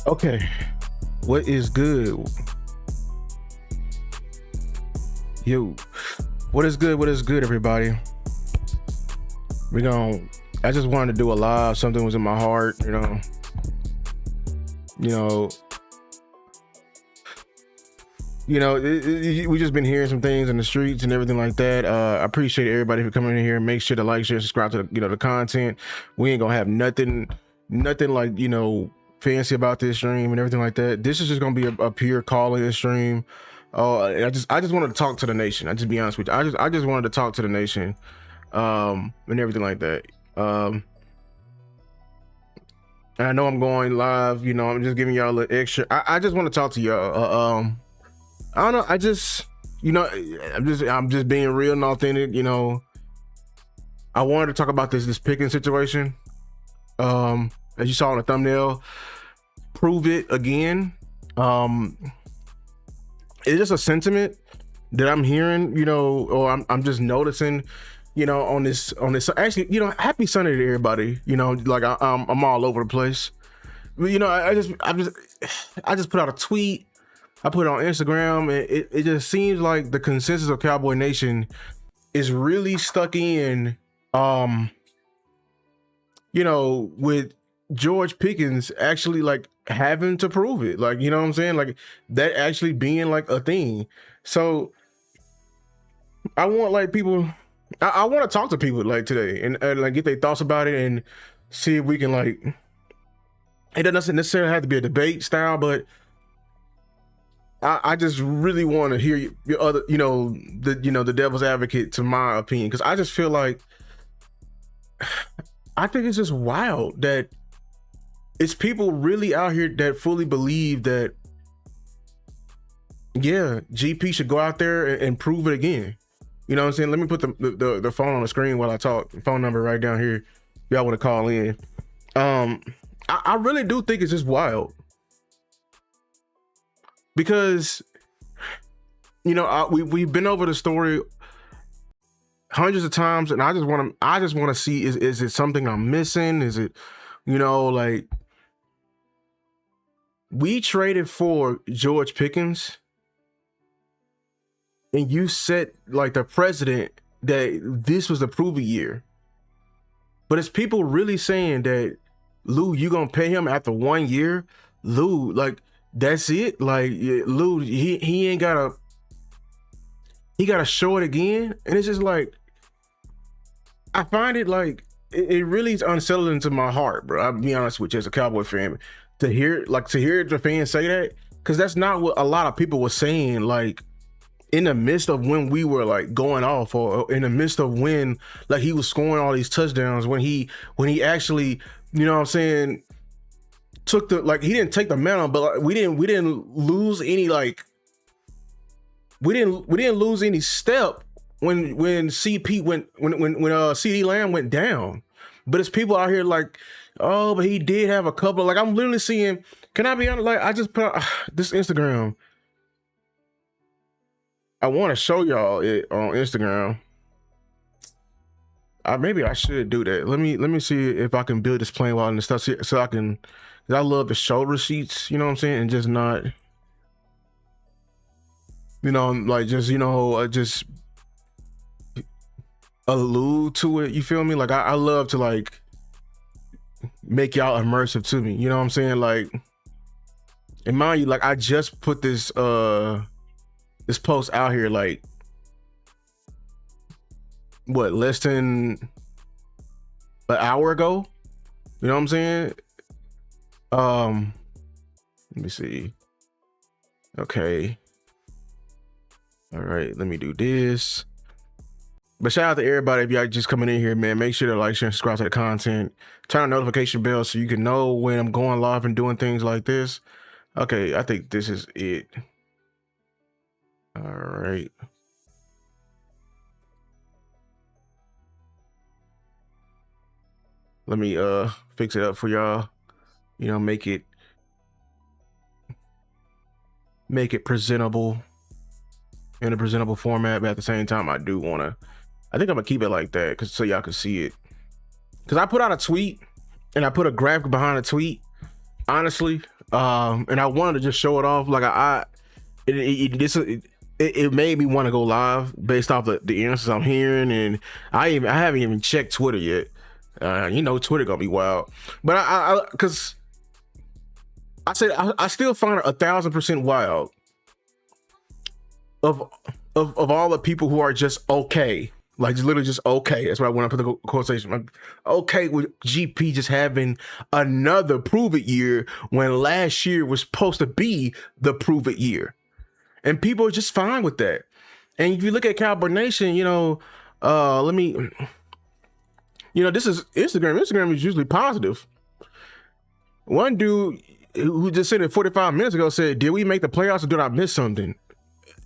Okay, what is good? Yo, what is good? What is good, everybody? I just wanted to do a live. Something was in my heart, we just been hearing some things in the streets and everything like that. I appreciate everybody for coming in here. Make sure to like, share, subscribe to the content. We ain't gonna have nothing like, fancy about this stream and everything like that. This is just gonna be a pure calling stream. I just wanted to talk to the nation. I just be honest with you. I just wanted to talk to the nation, and everything like that. And I know I'm going live. I'm just giving y'all a little extra. I just want to talk to y'all. I don't know. I'm just being real and authentic. I wanted to talk about this Pickens situation. As you saw in the thumbnail, prove it again. It's just a sentiment that I'm hearing, or I'm just noticing, on this. Actually, happy Sunday to everybody. Like I'm all over the place. But, I just put out a tweet. I put it on Instagram, and it just seems like the consensus of Cowboy Nation is really stuck in, with George Pickens actually like having to prove it, like, you know what I'm saying, like that actually being like a thing. So I want like people, I want to talk to people like today and like get their thoughts about it and see if we can like, it doesn't necessarily have to be a debate style, but I just really want to hear your other, the devil's advocate to my opinion, because I just feel like, I think it's just wild that it's people really out here that fully believe that, yeah, GP should go out there and prove it again. You know what I'm saying? Let me put the phone on the screen while I talk. Phone number right down here. Y'all want to call in. I really do think it's just wild. Because, we've been over the story hundreds of times, and I just want to see, is it something I'm missing? Is it, like, we traded for George Pickens, and you set like the precedent that this was the prove it year. But it's people really saying that, Lou, you gonna pay him after 1 year? Lou, like, that's it? Like, Lou, he gotta show it again? And it's just like, I find it like, it really is unsettling to my heart, bro. I'll be honest with you, as a Cowboy fan, to hear the fans say that, because that's not what a lot of people were saying, like in the midst of when we were like going off, or in the midst of when like he was scoring all these touchdowns, when he actually, you know what I'm saying, took the, like, he didn't take the mantle, but like, we didn't lose any, like, we didn't lose any step when CP went, when CD Lamb went down. But it's people out here like, oh, but he did have a couple. Like, I'm literally seeing, can I be honest? Like, I just put out this Instagram. I want to show y'all it on Instagram. Maybe I should do that. Let me see if I can build this plane while and stuff, so I can, because I love the show receipts, you know what I'm saying, and just not, like, just, just allude to it. You feel me? Like, I love to like make y'all immersive to me, you know what I'm saying? Like, and mind you, like, I just put this this post out here like, what, less than an hour ago, you know what I'm saying? Let me see. Okay, all right, let me do this. But shout out to everybody, if y'all just coming in here, man, make sure to like, share, and subscribe to the content. Turn on the notification bell so you can know when I'm going live and doing things like this. Okay, I think this is it. All right. Let me fix it up for y'all. Make it presentable in a presentable format, but at the same time, I think I'm gonna keep it like that, so y'all can see it. Because I put out a tweet and I put a graphic behind a tweet. Honestly, And I wanted to just show it off. Like it made me want to go live based off the answers I'm hearing, and I haven't even checked Twitter yet. Twitter gonna be wild, but because I said I still find it 1,000% wild of all the people who are just okay. Like, just literally just okay. That's what I want to put the quotation. Like, okay with GP just having another prove it year when last year was supposed to be the prove it year. And people are just fine with that. And if you look at Cowboy Nation, this is Instagram. Instagram is usually positive. One dude who just said it 45 minutes ago said, did we make the playoffs or did I miss something?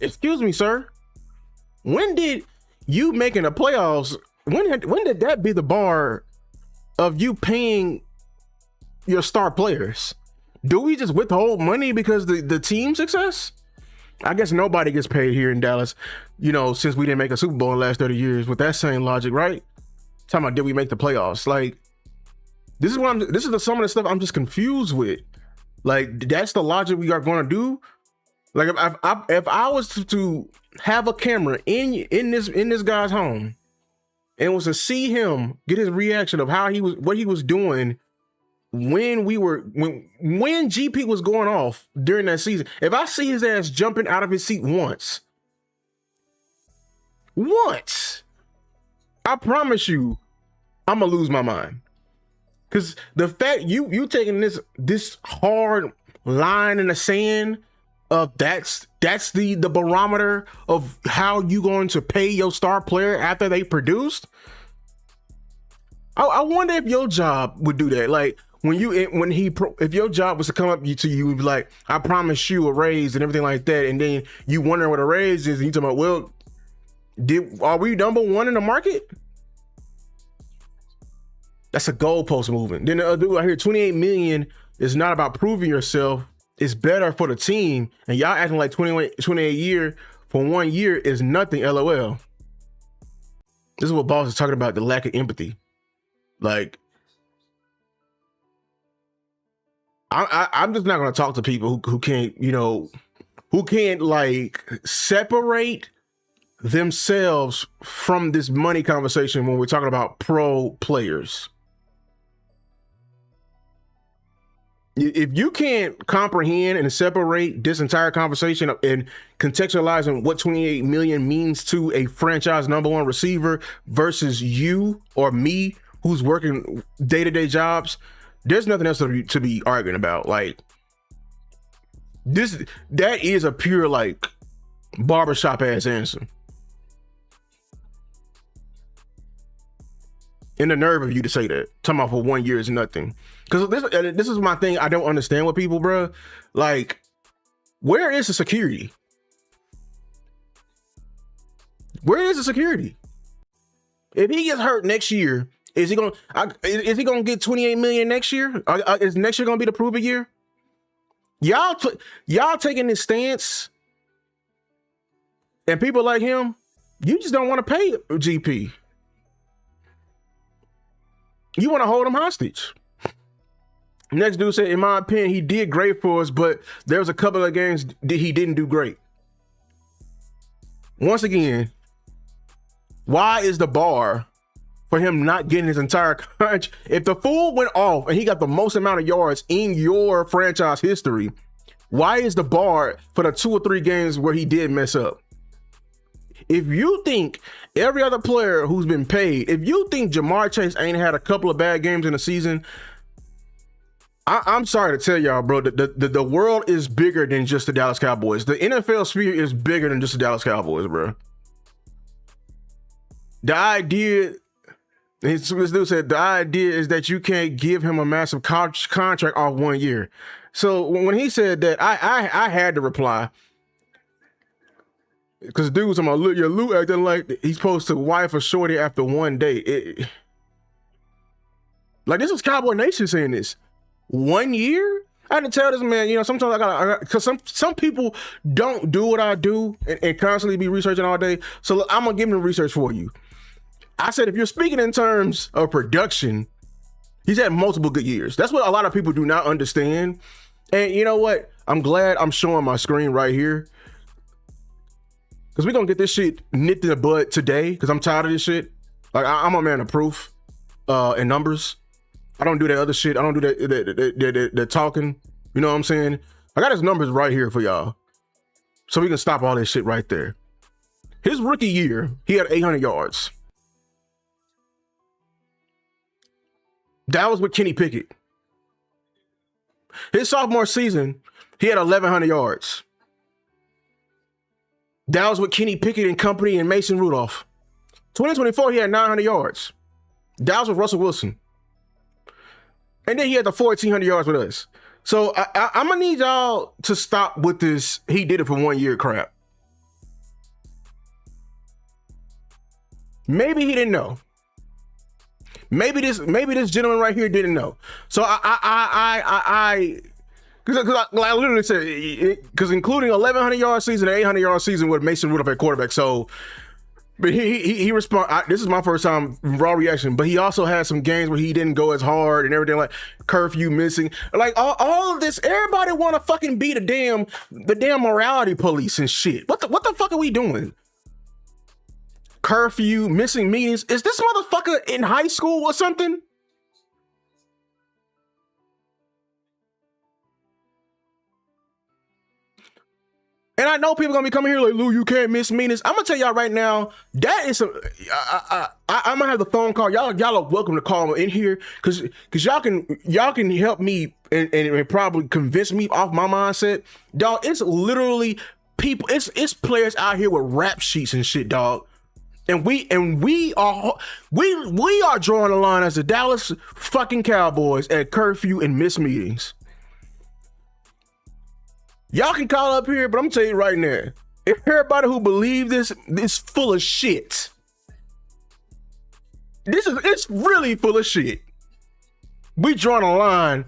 Excuse me, sir. When did you making the playoffs, when did that be the bar of you paying your star players? Do we just withhold money because the team success? I guess nobody gets paid here in Dallas, since we didn't make a Super Bowl in the last 30 years with that same logic, right? Talking about did we make the playoffs? Like, this is some of the stuff I'm just confused with. Like, that's the logic we are going to do. Like, if I was to have a camera in this guy's home and was to see him get his reaction of what he was doing when GP was going off during that season, if I see his ass jumping out of his seat once, I promise you, I'm gonna lose my mind. Because the fact you taking this hard line in the sand of that's the barometer of how you going to pay your star player after they produced. I wonder if your job would do that. Like, if your job was to come up to you and be like, I promise you a raise and everything like that, and then you wondering what a raise is, and you talking about, well, are we number one in the market? That's a goalpost moving. Then the dude I hear 28 million is not about proving yourself. It's better for the team. And y'all acting like 28 a year for 1 year is nothing, LOL. This is what Boss is talking about, the lack of empathy. Like, I'm just not going to talk to people who can't, who can't like separate themselves from this money conversation when we're talking about pro players. If you can't comprehend and separate this entire conversation and contextualizing what 28 million means to a franchise number one receiver versus you or me who's working day-to-day jobs, there's nothing else to be arguing about. Like, that is a pure like barbershop ass answer. And the nerve of you to say that. Talking about for 1 year is nothing. Because this is my thing I don't understand with people, bro. Like, where is the security? Where is the security? If he gets hurt next year, is he gonna get 28 million next year? Is next year gonna be the prove it year? Y'all taking this stance, and people like him, you just don't want to pay GP. You want to hold him hostage. Next dude said, in my opinion, he did great for us, but there was a couple of games that he didn't do great. Once again, why is the bar for him not getting his entire contract? If the fool went off and he got the most amount of yards in your franchise history, why is the bar for the 2 or 3 games where he did mess up? If you think every other player who's been paid, if you think Jamar Chase ain't had a couple of bad games in the season, I'm sorry to tell y'all, bro, the world is bigger than just the Dallas Cowboys. The NFL sphere is bigger than just the Dallas Cowboys, bro. The idea, this dude said, the idea is that you can't give him a massive contract off 1 year. So when he said that, I had to reply. Because the dude was talking about, look, Lou acting like he's supposed to wife a shorty after 1 day. Like, this was Cowboy Nation saying this. 1 year? I had to tell this man, sometimes I gotta, because some people don't do what I do and constantly be researching all day. So look, I'm gonna give him the research for you. I said, if you're speaking in terms of production, he's had multiple good years. That's what a lot of people do not understand, And you know what? I'm glad I'm showing my screen right here, because we're gonna get this shit nipped in the bud today, because I'm tired of this shit. Like, I'm a man of proof and numbers. I don't do that other shit. I don't do that talking. You know what I'm saying? I got his numbers right here for y'all, so we can stop all this shit right there. His rookie year, he had 800 yards. That was with Kenny Pickett. His sophomore season, he had 1,100 yards. That was with Kenny Pickett and company and Mason Rudolph. 2024, he had 900 yards. That was with Russell Wilson. And then he had the 1,400 yards with us. So I'm going to need y'all to stop with this he did it for 1 year crap. Maybe he didn't know. Maybe this gentleman right here didn't know. So because I literally said, because including 1,100 yard season and 800 yard season with Mason Rudolph at quarterback. So, but he responded. This is my first time raw reaction, but he also had some games where he didn't go as hard and everything, like curfew missing, like all of this. Everybody want to fucking be the damn morality police and shit. What the fuck are we doing? Curfew, missing meetings. Is this motherfucker in high school or something? And I know people gonna be coming here like, Lou, you can't miss meetings. I'm gonna tell y'all right now, that is I'm gonna have the phone call. Y'all are welcome to call in here, cause y'all can help me and probably convince me off my mindset. Dog, it's literally people, it's players out here with rap sheets and shit, dog. And we are drawing a line as the Dallas fucking Cowboys at curfew and missed meetings. Y'all can call up here, but I'm telling you right now, if everybody who believes this is full of shit. It's really full of shit. We drawing a line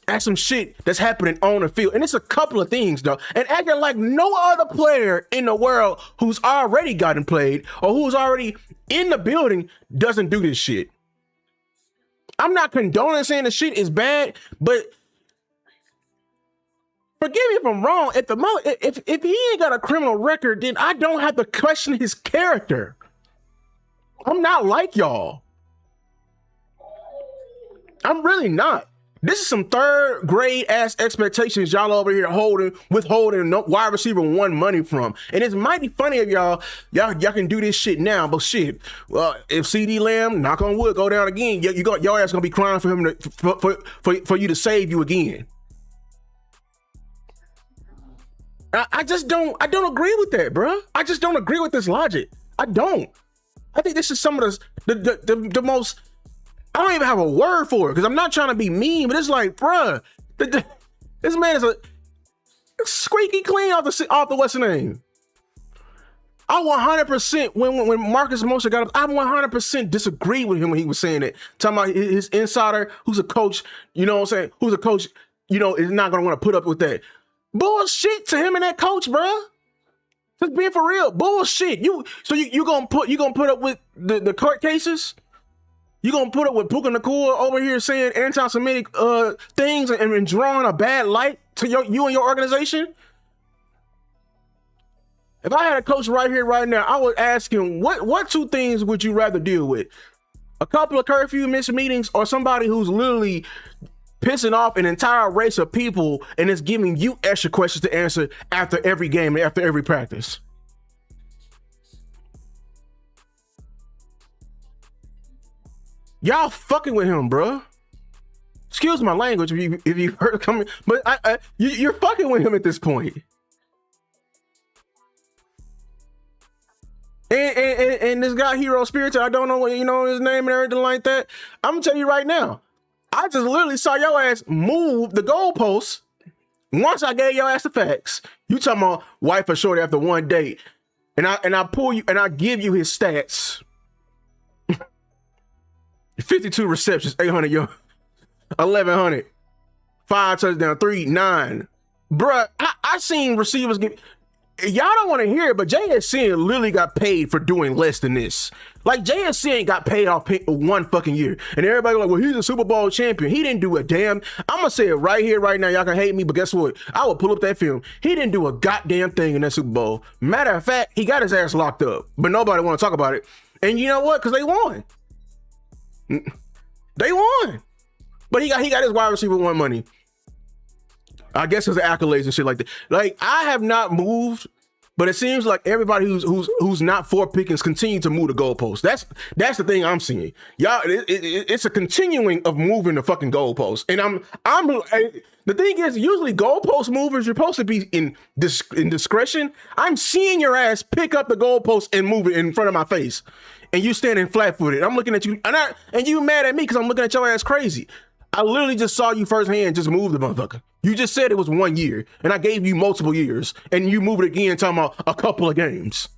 at some shit that's happening on the field. And it's a couple of things, though. And acting like no other player in the world who's already gotten played or who's already in the building doesn't do this shit. I'm not condoning saying the shit is bad, but forgive me if I'm wrong. At the moment, if he ain't got a criminal record, then I don't have to question his character. I'm not like y'all. I'm really not. This is some third grade ass expectations y'all over here withholding no wide receiver one money from. And it's mighty funny if y'all can do this shit now, but shit, well, if CD Lamb, knock on wood, go down again, your ass gonna be crying for him for you to save you again. I don't agree with that, bro. I just don't agree with this logic. I don't. I think this is some of the most, I don't even have a word for it because I'm not trying to be mean, but it's like, bruh, this man is a squeaky clean off the what's the name. I 100% when Marcus Mosher got up, I 100% disagree with him when he was saying it. Talking about his insider, who's a coach, you know what I'm saying? Who's a coach, you know, is not gonna want to put up with that. Bullshit to him and that coach, bruh. Just being for real, bullshit. You gonna put up with the court cases? You gonna put up with Puka Nacua over here saying anti-Semitic things and drawing a bad light to you and your organization? If I had a coach right here, right now, I would ask him, what two things would you rather deal with? A couple of curfew missed meetings or somebody who's literally pissing off an entire race of people and is giving you extra questions to answer after every game and after every practice? Y'all fucking with him, bro. Excuse my language if you heard it coming, but you're fucking with him at this point. And this guy Hero Spirited, I don't know what, you know, his name and everything like that. I'm gonna tell you right now, I just literally saw your ass move the goalposts once I gave your ass the facts. You talking about wife or shorty after one date, and I pull you and I give you his stats. 52 receptions, 800 yards, 1,100, 5 touchdowns, 3, 9. Bruh, I seen receivers get, y'all don't want to hear it, but JSC literally got paid for doing less than this. Like, JSC ain't got paid off one fucking year. And everybody like, well, he's a Super Bowl champion. He didn't do a damn. I'm going to say it right here, right now. Y'all can hate me, but guess what? I will pull up that film. He didn't do a goddamn thing in that Super Bowl. Matter of fact, he got his ass locked up, but nobody want to talk about it. And you know what? Because they won. They won. But he got his wide receiver one money. I guess it's accolades and shit like that. Like, I have not moved, but it seems like everybody who's not for Pickens continue to move the goalposts. That's the thing I'm seeing. Y'all, it's a continuing of moving the fucking goalposts. And the thing is, usually goalpost movers, you're supposed to be in discretion. I'm seeing your ass pick up the goalpost and move it in front of my face, and you standing flat-footed. I'm looking at you, and you mad at me because I'm looking at your ass crazy. I literally just saw you firsthand just move the motherfucker. You just said it was 1 year, and I gave you multiple years, and you move it again talking about a couple of games.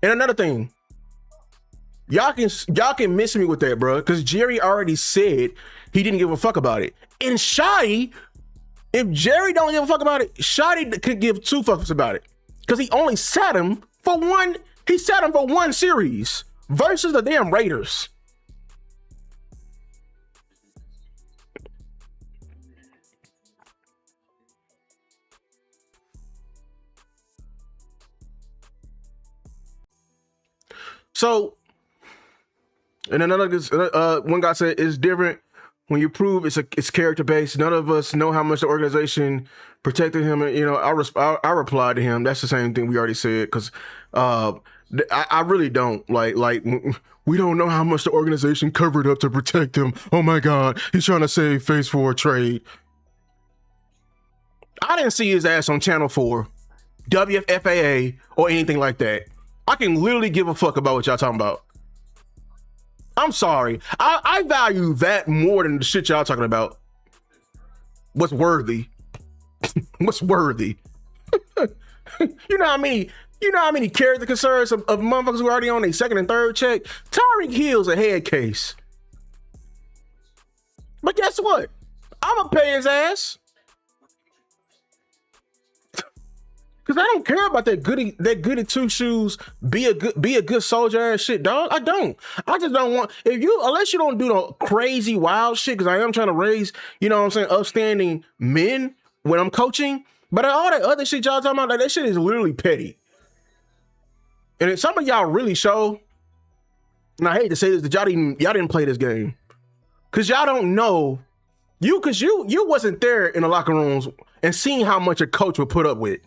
And another thing, y'all can miss me with that, bro, because Jerry already said he didn't give a fuck about it. And Shotty, if Jerry don't give a fuck about it, Shotty could give two fucks about it, because he only sat him for one. He sat him for one series versus the damn Raiders. So, and another one guy said it's different when you prove it's character based. None of us know how much the organization protected him. And, you know, I replied to him. That's the same thing we already said, because I really don't like we don't know how much the organization covered up to protect him. Oh my God, he's trying to save face for a trade. I didn't see his ass on Channel 4, WFAA, or anything like that. I can literally give a fuck about what y'all talking about. I'm sorry. I value that more than the shit y'all talking about. What's worthy? What's worthy? You know how many character concerns of motherfuckers who are already on their second and third check? Tyreek Hill's a head case. But guess what? I'ma pay his ass. Because I don't care about that goody two shoes, be a good soldier ass shit, dog. I don't. I just don't want, unless you don't do the crazy wild shit, because I am trying to raise, you know what I'm saying, upstanding men when I'm coaching. But all that other shit y'all talking about, like, that shit is literally petty. And if some of y'all really show, and I hate to say this, that y'all didn't play this game. Because y'all don't know, you wasn't there in the locker rooms and seeing how much a coach would put up with.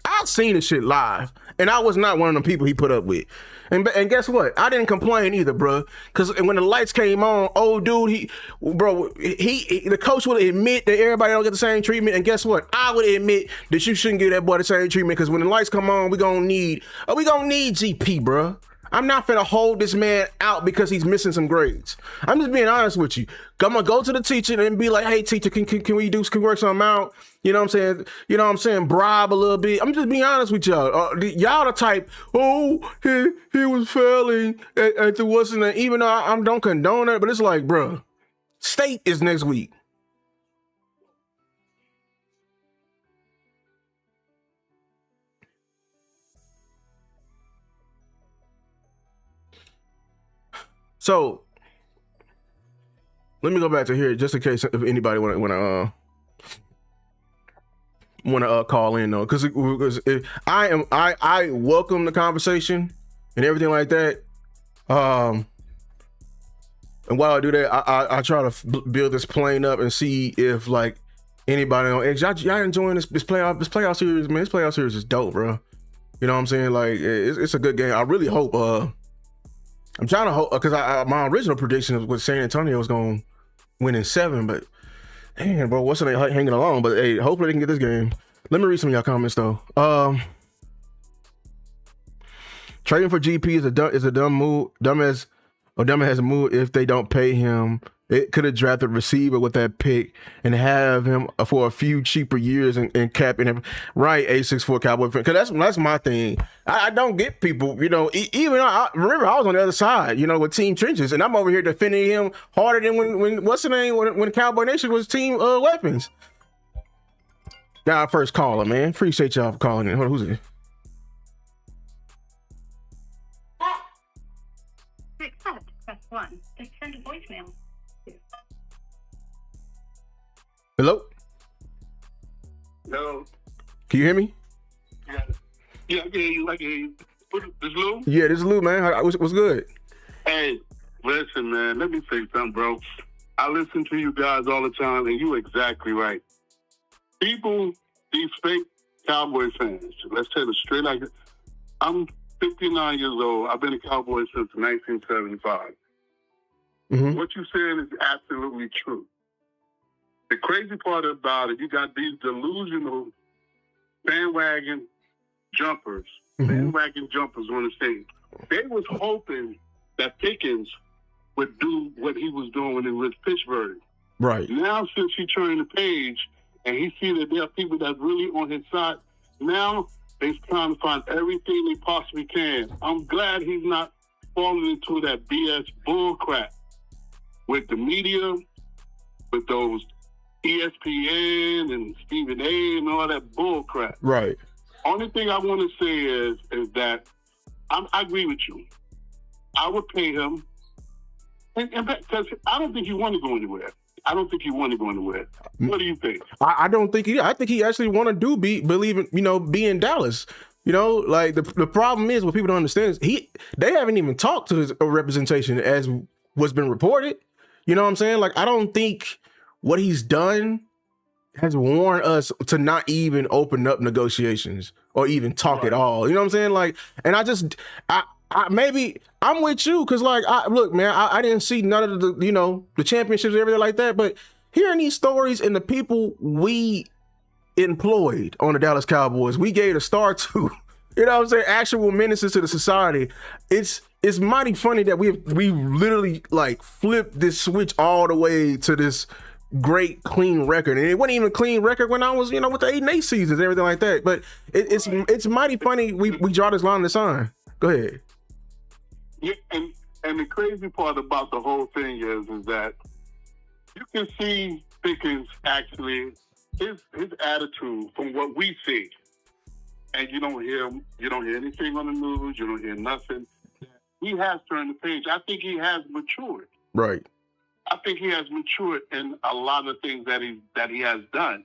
I've seen this shit live, and I was not one of the people he put up with. And guess what? I didn't complain either, bro. Because when the lights came on, old dude, the coach would admit that everybody don't get the same treatment. And guess what? I would admit that you shouldn't give that boy the same treatment, because when the lights come on, we gonna need GP, bro. I'm not finna hold this man out because he's missing some grades. I'm just being honest with you. I'm gonna go to the teacher and be like, hey, teacher, can we work something out? You know what I'm saying? Bribe a little bit. I'm just being honest with y'all. Y'all the type, he was failing at the what's in there, even though I don't condone it, but it's like, bro, state is next week. So let me go back to here just in case if anybody want to call in though, because I welcome the conversation and everything like that. And while I do that, I try to build this plane up and see if like anybody on X, y'all enjoying this playoff series, man. This playoff series is dope, bro. You know what I'm saying? Like it's a good game. I really hope. I'm trying to hope, because my original prediction was San Antonio was going to win in 7, but damn, bro, what's they hanging along? But hey, hopefully they can get this game. Let me read some of y'all comments though. Trading for GP is a dumb move. Dumb as a move if they don't pay him. It could have drafted a receiver with that pick and have him for a few cheaper years and cap in him. Right, A64 Cowboy fan. Because that's my thing. I don't get people, you know, even I remember I was on the other side, you know, with Team Trenches, and I'm over here defending him harder than when what's the name, when Cowboy Nation was Team Weapons. Got our first caller, man. Appreciate y'all for calling in. Hold on, who's it? Press 1. Just send a voicemail. Hello? Hello. Can you hear me? Yeah, I can hear you. I can hear you. This Lou? Yeah, this is Lou, man. What's good? Hey, listen, man. Let me say something, bro. I listen to you guys all the time, and you're exactly right. People, these fake Cowboy fans, let's tell it straight like it. I'm 59 years old. I've been a Cowboy since 1975. Mm-hmm. What you said is absolutely true. The crazy part about it, you got these delusional bandwagon jumpers on the stage. They was hoping that Pickens would do what he was doing when he was Pittsburgh. Right. Now, since he turned the page and he see that there are people that's really on his side, now they're trying to find everything they possibly can. I'm glad he's not falling into that BS bullcrap with the media, with those ESPN and Stephen A. and all that bullcrap. Right. Only thing I want to say is that I agree with you. I would pay him, and because I don't think he want to go anywhere. What do you think? I don't think I think he actually want to be in Dallas. You know, like the problem is what people don't understand is they haven't even talked to his representation as what's been reported. You know what I'm saying? Like, I don't think what he's done has warned us to not even open up negotiations or even talk at all. You know what I'm saying? Like, and maybe I'm with you because, like, look, man, I didn't see none of the championships and everything like that. But hearing these stories and the people we employed on the Dallas Cowboys, we gave a star to, you know what I'm saying, actual menaces to the society. It's mighty funny that we literally like flipped this switch all the way to this great clean record, and it wasn't even a clean record when I was with the 8-8 seasons and everything like that. But it's mighty funny we draw this line in the sand. Go ahead. Yeah, and the crazy part about the whole thing is that you can see Pickens actually his attitude from what we see, and you don't hear anything on the news, you don't hear nothing. He has turned the page. I think he has matured. Right. I think he has matured in a lot of things that he has done.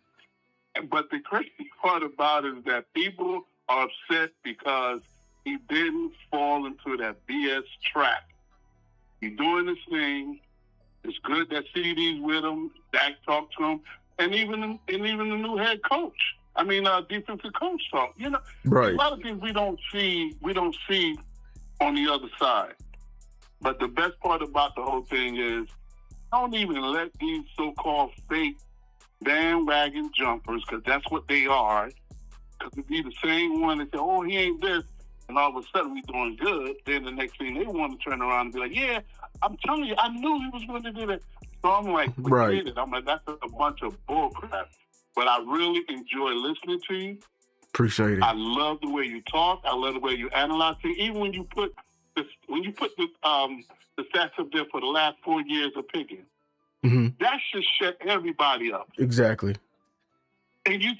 But the crazy part about it is that people are upset because he didn't fall into that BS trap. He's doing this thing. It's good that CD's with him. Dak talked to him, and even the new head coach. I mean, defensive coach talk. Right. A lot of things we don't see on the other side. But the best part about the whole thing is, don't even let these so-called fake bandwagon jumpers, because that's what they are, because it'd be the same one that say, oh, he ain't this, and all of a sudden we doing good. Then the next thing they want to turn around and be like, yeah, I'm telling you, I knew he was going to do that. So I'm like, forget it. I'm like, that's a bunch of bull crap. But I really enjoy listening to you. Appreciate it. I love the way you talk. I love the way you analyze things. Even when you put the stats up there for the last 4 years of Pickens, that should shut everybody up. Exactly. And you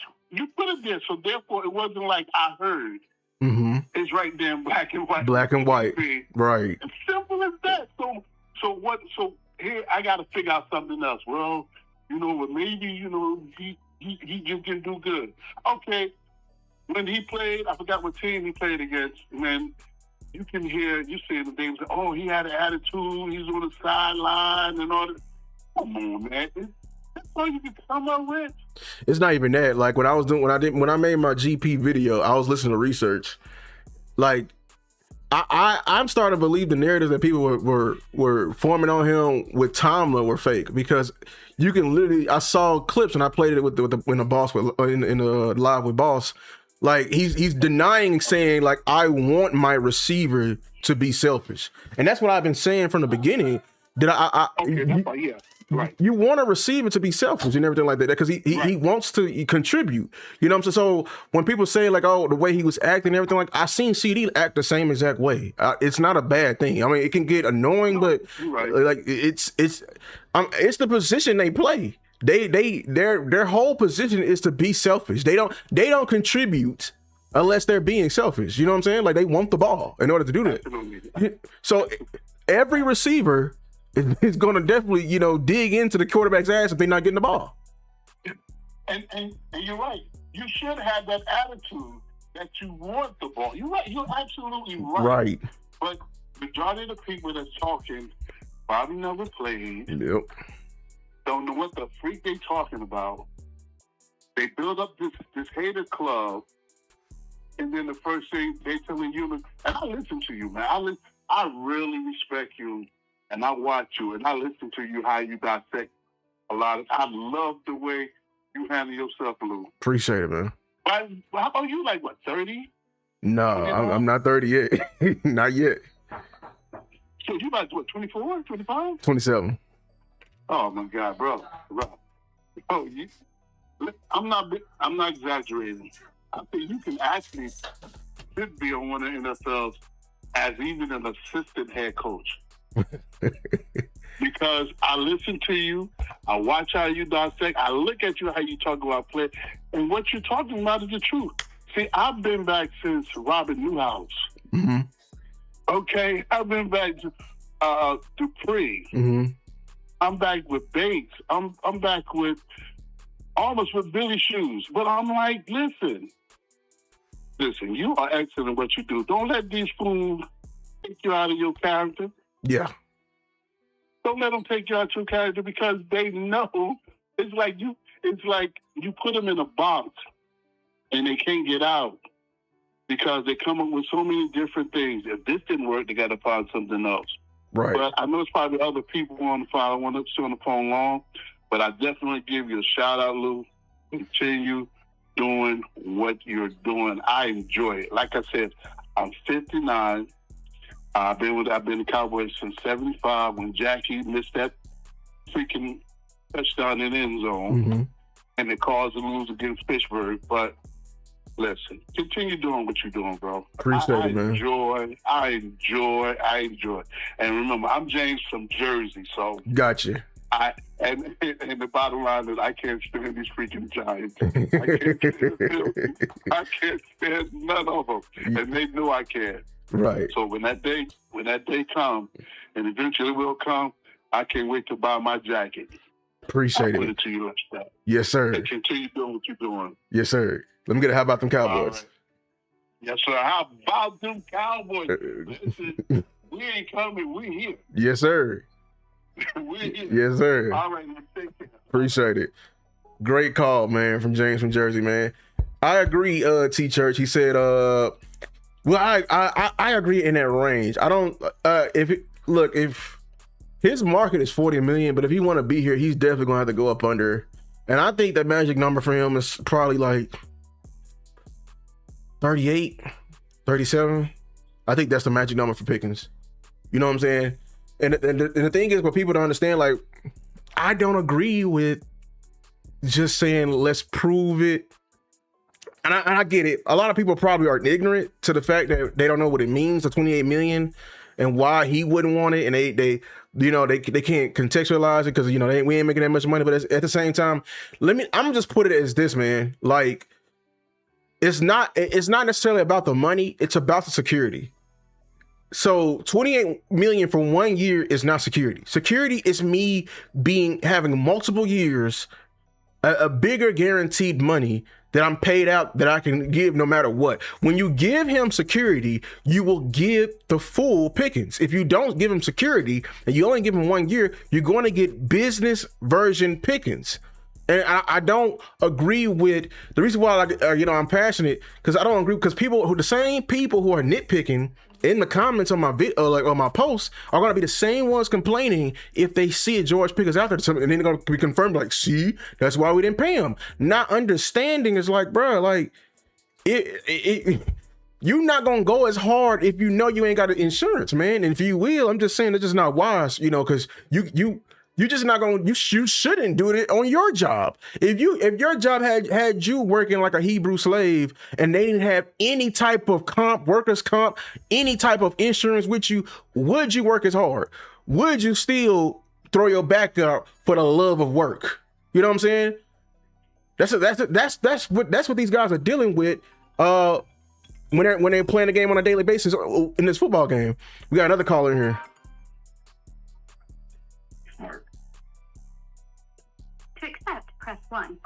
put it there, so therefore it wasn't like I heard. It's right there in black and white. Black and white. Right. It's simple as that. So here I got to figure out something else. Well, maybe he just didn't do good. Okay. When he played, I forgot what team he played against, man. You can hear, you see the things, oh, he had an attitude, he's on the sideline and all that. Come on, man. That's all you can come up with. It's not even that. Like when I made my GP video, I was listening to research. Like I'm starting to believe the narrative that people were forming on him with Tomlin were fake, because you can literally, I saw clips and I played it with the boss in the live with Boss. Like he's denying, saying like, I want my receiver to be selfish, and that's what I've been saying from the beginning. Right. You want a receiver to be selfish and everything like that, because he wants to contribute. You know what I'm saying? So when people say like, oh, the way he was acting and everything, like I've seen CD act the same exact way. It's not a bad thing. I mean, it can get annoying, but like it's the position they play. Their whole position is to be selfish. They don't contribute unless they're being selfish. You know what I'm saying? Like they want the ball in order to do that. So every receiver is going to definitely, dig into the quarterback's ass if they're not getting the ball. And you're right. You should have that attitude that you want the ball. You're right. You're absolutely right. Right. But majority of the people that's talking probably never played. Yep. Don't know what the freak they talking about. They build up this hated club, and then the first thing they telling you, and I listen to you, man. I really respect you, and I watch you, and I listen to you how you dissect a lot of. I love the way you handle yourself, Lou. Appreciate it, man. How about you? Like what, 30? No, I'm not 30 yet. Not yet. So you about what, 24, 25? 27. Oh my God, bro. Oh, I'm not exaggerating. I think you can actually should be on one of the NFLs as even an assistant head coach. Because I listen to you, I watch how you dissect, I look at you how you talk about play, and what you're talking about is the truth. See, I've been back since Robert Newhouse. Mm-hmm. Okay, I've been back to Dupree. Mm-hmm. I'm back with Bates. I'm back with almost with Billy Shoes. But I'm like, listen, you are excellent at what you do. Don't let these fools take you out of your character. Yeah. Don't let them take you out of your character because they know it's like you put them in a box and they can't get out because they come up with so many different things. If this didn't work, they got to find something else. Right. But I know there's probably other people on the phone. I want to sit on the phone long, but I definitely give you a shout out, Lou. Continue doing what you're doing. I enjoy it. Like I said, I'm 59. I've been the Cowboys since '75 when Jackie missed that freaking touchdown in the end zone, mm-hmm. and it caused the lose against Pittsburgh. But listen, continue doing what you're doing, bro. Appreciate it, man. I enjoy. And remember, I'm James from Jersey, so gotcha. And the bottom line is, I can't stand these freaking Giants. I can't stand none of them, and they know I can't. Right. So when that day comes, and eventually will come, I can't wait to buy my jacket. Appreciate I'll it. put it to you like that. Yes, sir. And continue doing what you're doing. Yes, sir. Let me get a how about them Cowboys? Right. Yes, sir. How about them Cowboys? Listen, we ain't coming. We here. Yes, sir. We here. Yes, sir. All right, man. Take care. Appreciate it. Great call, man, from James from Jersey, man. I agree, T Church. He said, well, I agree in that range. I don't if his market is 40 million, but if he want to be here, he's definitely gonna have to go up under. And I think the magic number for him is probably like 38, 37. I think that's the magic number for Pickens. You know what I'm saying? And the thing is, what people don't understand, like, I don't agree with just saying, let's prove it. And I get it. A lot of people probably are ignorant to the fact that they don't know what it means, the 28 million, and why he wouldn't want it. And they can't contextualize it because, we ain't making that much money. But at the same time, I'm just put it as this, man. Like, it's not necessarily about the money. It's about the security. So 28 million for 1 year is not security. Security is me having multiple years, a bigger guaranteed money that I'm paid out that I can give no matter what. When you give him security, you will give the full Pickens. If you don't give him security and you only give him 1 year, you're going to get business version Pickens. And I don't agree with the reason why I'm passionate, because I don't agree, because the same people who are nitpicking in the comments on my on my posts are going to be the same ones complaining if they see a George Pickens out there, and then they're going to be confirmed, like, see, that's why we didn't pay him. Not understanding is like, bro, like, you're not going to go as hard if you know you ain't got insurance, man. And if you will, I'm just saying it's just not wise, because you're just not going to, you shouldn't do it on your job. If your job had you working like a Hebrew slave and they didn't have any type of workers' comp, any type of insurance with you, would you work as hard? Would you still throw your back out for the love of work? You know what I'm saying? That's what these guys are dealing with when they're playing the game on a daily basis in this football game. We got another caller in here. To accept, press 1.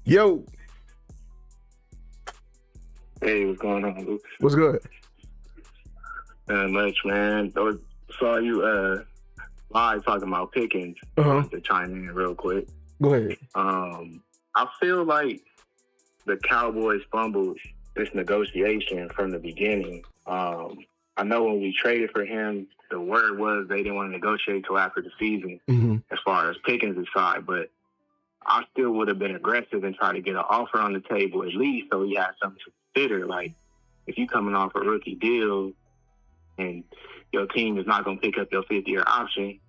Yo. Hey, what's going on, Luke? What's good? Not much, man. I saw you live talking about Pickens. To chime in real quick. Go ahead. I feel like the Cowboys fumbled this negotiation from the beginning. I know when we traded for him, the word was they didn't want to negotiate till after the season as far as Pickens' side, but I still would have been aggressive and try to get an offer on the table at least so he had something to consider. Like, if you coming off a rookie deal and your team is not going to pick up your 5th-year option,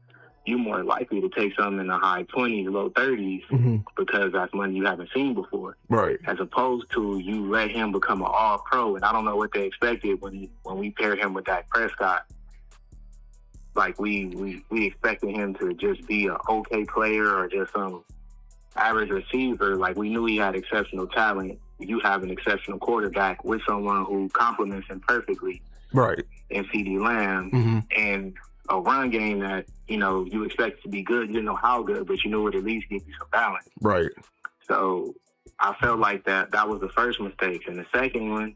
you're more likely to take something in the high 20s, low 30s because that's money you haven't seen before. Right. As opposed to you let him become an all-pro, and I don't know what they expected when we paired him with Dak Prescott. Like, we expected him to just be an okay player or just some average receiver. Like, we knew he had exceptional talent. You have an exceptional quarterback with someone who complements him perfectly. Right. And CeeDee Lamb. And a run game that, you expect to be good. You didn't know how good, but you knew it at least give you some balance. Right. So I felt like that was the first mistake. And the second one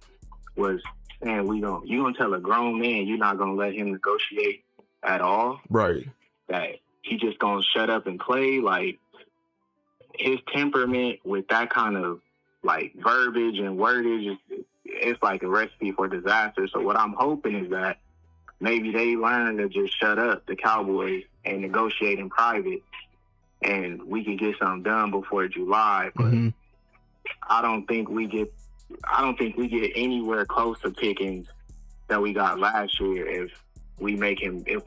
was, man, you gonna tell a grown man you're not gonna let him negotiate at all. Right. That he just gonna shut up and play. Like, his temperament with that kind of like verbiage and wordage, it's like a recipe for disaster. So what I'm hoping is that maybe they learn to just shut up, the Cowboys, and negotiate in private, and we can get something done before July. But I don't think we get anywhere close to Pickens that we got last year if we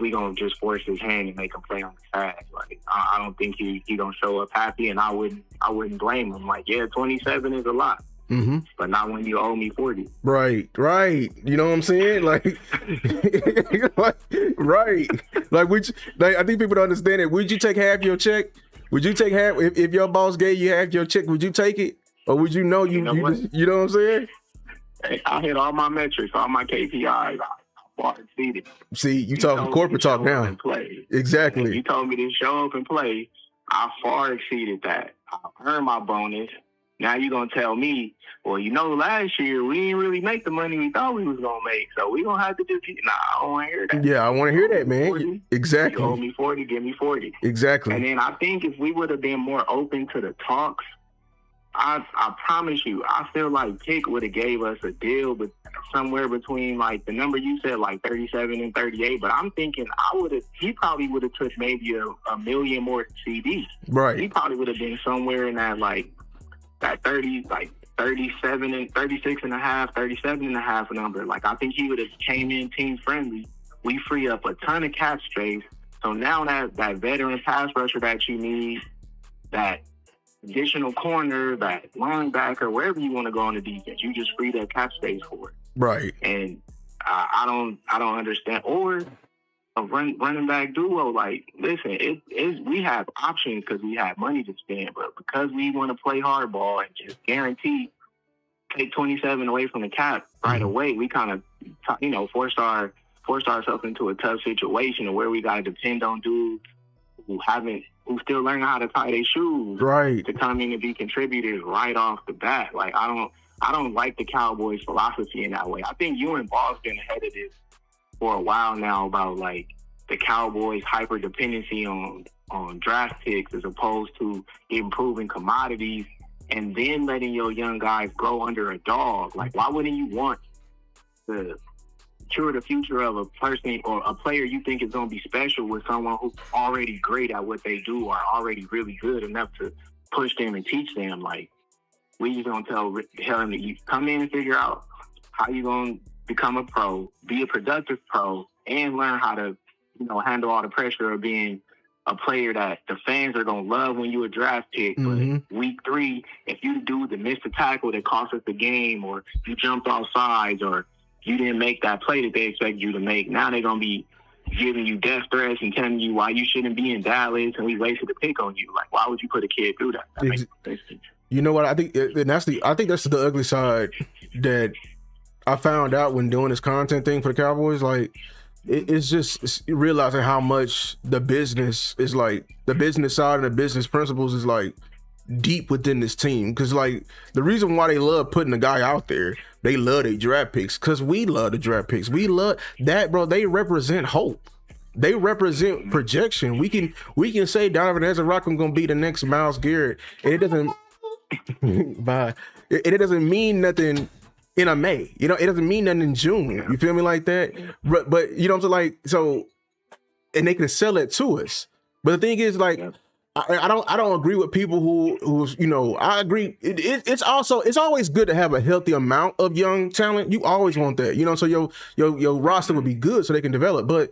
gonna just force his hand and make him play on the tag. Like, I don't think he gonna show up happy, and I wouldn't blame him. Like, yeah, 27 is a lot. But not when you owe me 40. Right. You know what I'm saying? Like, right. Like, I think people don't understand it. Would you take half your check? Would you take half if your boss gave you half your check? Would you take it, or would you know you know what I'm saying? Hey, I hit all my metrics, all my KPIs. I far exceeded. See, you talking corporate talk now. Exactly. If you told me to show up and play, I far exceeded that. I earned my bonus. Now you're going to tell me, well, last year we didn't really make the money we thought we was going to make, so we're going to have to just I don't want to hear that. Yeah, I want to hear that, man. 40, exactly. You owe me 40, give me 40. Exactly. And then I think if we would have been more open to the talks, I promise you, I feel like Pick would have gave us a deal but somewhere between, like, the number you said, like 37 and 38, but I'm thinking he probably would have took maybe a million more CDs. Right. He probably would have been somewhere in that, like, that 30, like 37 and 36 and a half, 37 and a half number. Like, I think he would have came in team friendly. We free up a ton of cap space. So now that veteran pass rusher that you need, that additional corner, that linebacker, wherever you want to go on the defense, you just freed up cap space for it. Right. And I don't understand. Or a running back duo. Like, listen, we have options because we have money to spend, but because we want to play hardball and just guarantee take 27 away from the cap right away, we kind of force ourselves into a tough situation where we got to depend on dudes who still learning how to tie their shoes, right, to come in and be contributors right off the bat. Like, I don't like the Cowboys' philosophy in that way. I think you and Ball's been ahead of this for a while now about, like, the Cowboys' hyper dependency on draft picks as opposed to improving commodities and then letting your young guys grow under a dog. Like, why wouldn't you want to cure the future of a person or a player you think is going to be special with someone who's already great at what they do or already really good enough to push them and teach them? Like, we just going to tell him that you come in and figure out how you going to become a pro, be a productive pro, and learn how to, handle all the pressure of being a player that the fans are going to love when you a draft pick. But week 3, if you do the missed a tackle that cost us the game, or you jumped off sides, or you didn't make that play that they expect you to make, now they're going to be giving you death threats and telling you why you shouldn't be in Dallas and we wasted a pick on you. Like, why would you put a kid through that? That makes no sense. You know what? I think that's the ugly side that I found out when doing this content thing for the Cowboys. Like, it's realizing how much the business is, like, the business side and the business principles is, like, deep within this team. Because, like, the reason why they love putting the guy out there, they love their draft picks, because we love the draft picks. We love that, bro. They represent hope. They represent projection. We can say Donovan Ezra-Rockman gonna be the next Myles Garrett, and it doesn't it doesn't mean nothing in a May. You know, it doesn't mean nothing in June. You feel me, like that? But you know what I'm saying? Like, so, and they can sell it to us. But the thing is, like, I don't agree with people who's, you know, I agree. It's always good to have a healthy amount of young talent. You always want that, you know, so your roster would be good so they can develop. But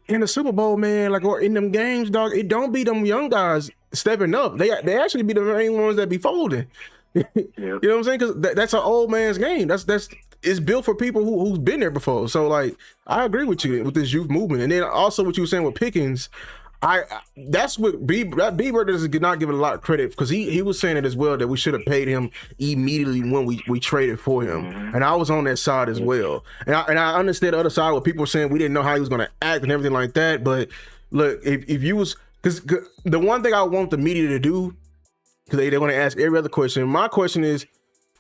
in the Super Bowl, man, like, or in them games, dog, it don't be them young guys stepping up. They actually be the main ones that be folding. You know what I'm saying? Because that's an old man's game. It's built for people who's been there before. So, like, I agree with you with this youth movement, and then also what you were saying with Pickens. That's what Bieber does not give it a lot of credit, because he was saying it as well, that we should have paid him immediately when we traded for him, and I was on that side as well, and I understand the other side where people were saying we didn't know how he was going to act and everything like that. But look, if you was, because the one thing I want the media to do, because they want to ask every other question. My question is,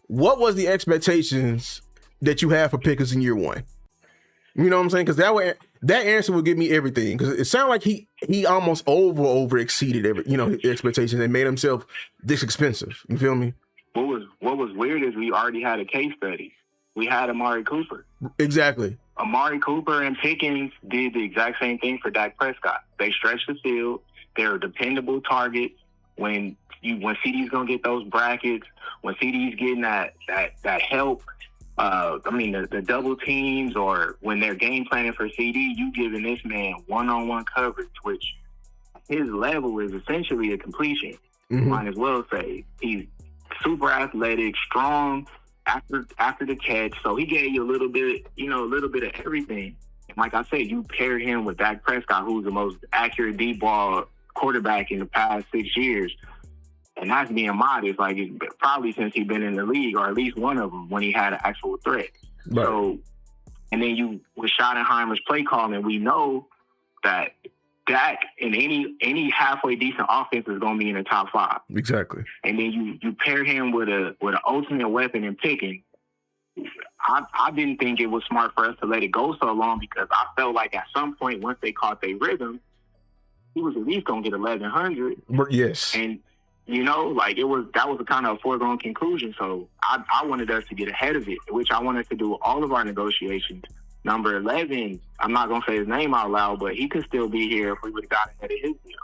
what was the expectations that you had for Pickens in year one? You know what I'm saying? Because that answer will give me everything. Because it sounded like he almost over exceeded expectations and made himself this expensive. You feel me? What was weird is we already had a case study. We had Amari Cooper. Exactly. Amari Cooper and Pickens did the exact same thing for Dak Prescott. They stretched the field. They're dependable targets. When CD's gonna get those brackets, when CD's getting that help. The double teams, or when they're game planning for CD, you giving this man one-on-one coverage, which his level is essentially a completion. Might as well say he's super athletic, strong after the catch. So he gave you a little bit of everything. And like I said, you paired him with Dak Prescott, who's the most accurate deep ball quarterback in the past 6 years. And that's being modest, like, it's probably since he's been in the league, or at least one of them when he had an actual threat. Right. So, and then you, with Schottenheimer's play calling, we know that Dak in any halfway decent offense is going to be in the top 5. Exactly. And then you pair him with an ultimate weapon in Pickens. I didn't think it was smart for us to let it go so long, because I felt like at some point, once they caught their rhythm, he was at least going to get 1,100. Yes. And you know, like, that was a kind of a foregone conclusion. So I wanted us to get ahead of it, which I wanted to do with all of our negotiations. Number 11, I'm not going to say his name out loud, but he could still be here if we would have got ahead of his deal.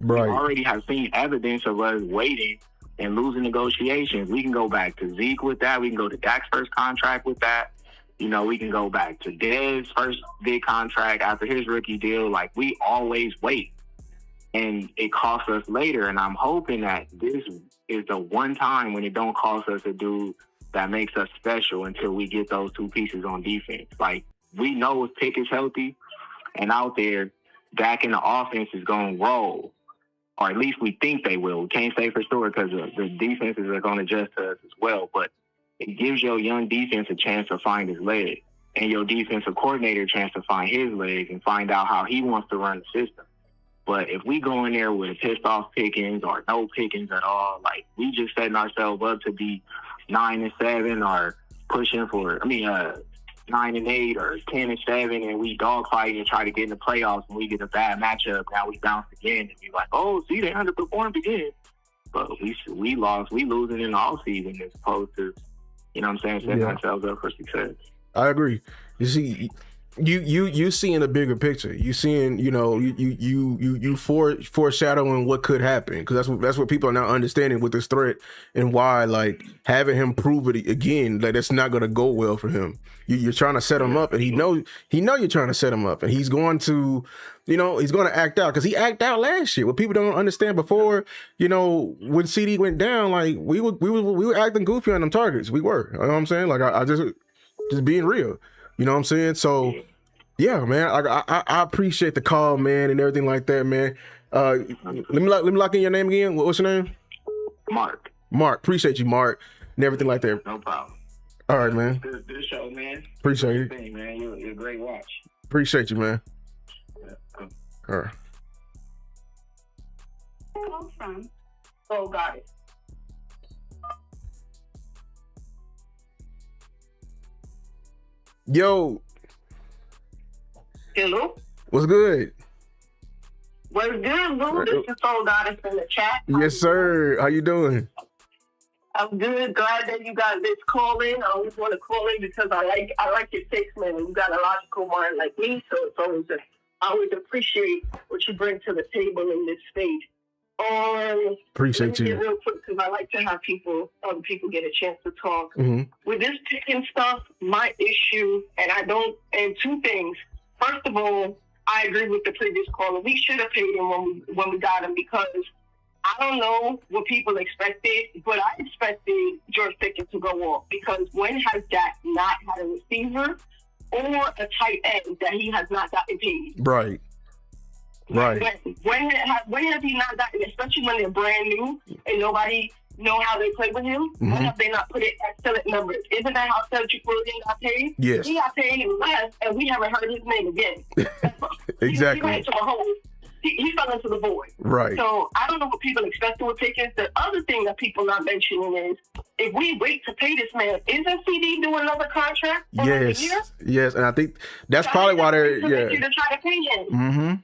Right. We already have seen evidence of us waiting and losing negotiations. We can go back to Zeke with that. We can go to Dak's first contract with that. You know, we can go back to Dez's first big contract after his rookie deal. Like, we always wait. And it costs us later, and I'm hoping that this is the one time when it don't cost us a dude that makes us special until we get those two pieces on defense. Like, we know if Pick is healthy and out there, Dak in the offense is going to roll, or at least we think they will. We can't say for sure because the defenses are going to adjust to us as well, but it gives your young defense a chance to find his leg, and your defensive coordinator a chance to find his legs and find out how he wants to run the system. But if we go in there with a pissed off Pickens or no Pickens at all, like, we just setting ourselves up to be 9-7 or pushing for 9-8 or 10-7, and we dogfight and try to get in the playoffs, and we get a bad matchup. Now we bounce again and be like, oh, see, they underperformed again. But we lost. We losing in the offseason as opposed to, you know what I'm saying, setting ourselves up for success. I agree. You see, you seeing a bigger picture. You seeing, you foreshadowing what could happen, because that's what people are now understanding with this threat, and why, like, having him prove it again, like, that's not going to go well for him. You're trying to set him up, and he know you're trying to set him up, and he's going to act out, because he acted out last year. What people don't understand, before, when CD went down, like, we were acting goofy on them targets. We were. You know what I'm saying? Like, I just being real. You know what I'm saying? So Yeah, man. I appreciate the call, man, and everything like that, man. Let me lock in your name again. What's your name? Mark. Mark. Appreciate you, Mark, and everything like that. No problem. All right, man. Good show, man. Appreciate it. Thing, man. You're a great watch. Appreciate you, man. Yeah. All right. Call from Oh, got it. Yo, Hello? what's good? What's good, boo? This is Soul Goddess in the chat. Yes, sir. How you doing? I'm good. Glad that you got this call in. I always want to call in because I like your takes, man. You got a logical mind like me, so it's always I always appreciate what you bring to the table in this stage. Appreciate let me you. get real quick because I like to have other people get a chance to talk. Mhm. With this picking stuff, my issue, and two things. First of all, I agree with the previous caller. We should have paid him when we got him because I don't know what people expected, but I expected George Pickens to go off because when has Dak not had a receiver or a tight end that he has not gotten paid? Right. Right. When has he not gotten, especially when they're brand new and nobody know how they play with him? Mhm. When have they not put it excellent numbers? Isn't that how Cedric Williams got paid? Yes. He got paid less, and we haven't heard his name again. Exactly. He fell into the void. Right. So I don't know what people expect with Pickens. The other thing that people not mentioning is if we wait to pay this man, isn't CD doing another contract for another year? Yes. Yes. And I think that's probably why they're You to try to pay him. Mm-hmm.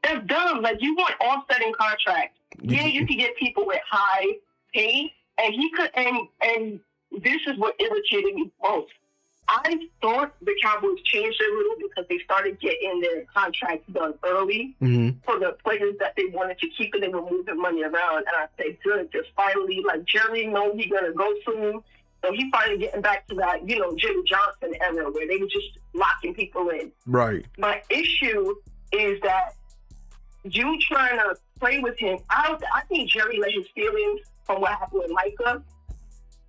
That's dumb. Like you want offsetting contracts. Yeah, you can get people with high pay, and he could. And this is what irritated me most. I thought the Cowboys changed a little because they started getting their contracts done early for the players that they wanted to keep, and they were moving money around. And I said, good, just finally, like Jerry knows he's gonna go soon. So he finally getting back to that, Jimmy Johnson era where they were just locking people in. Right. My issue is that you trying to play with him. I think Jerry let his feelings from what happened with Micah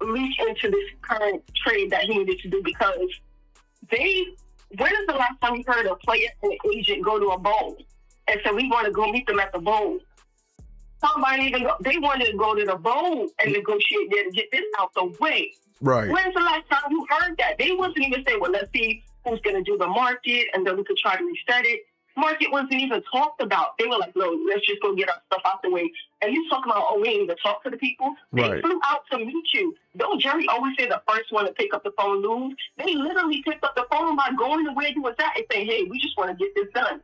leak into this current trade that he needed to do because when is the last time you heard a player and an agent go to a bowl and said, we want to go meet them at the bowl? They wanted to go to the bowl and negotiate there to get this out the way. Right. When's the last time you heard that? They wasn't even saying, well, let's see who's going to do the market and then we could try to reset it. Market wasn't even talked about. They were like, no, let's just go get our stuff out the way. And you talking about, we ain't even talk to the people. They flew out to meet you. Don't Jerry always say the first one to pick up the phone lose? They literally picked up the phone by going to where you was at and saying, hey, we just want to get this done.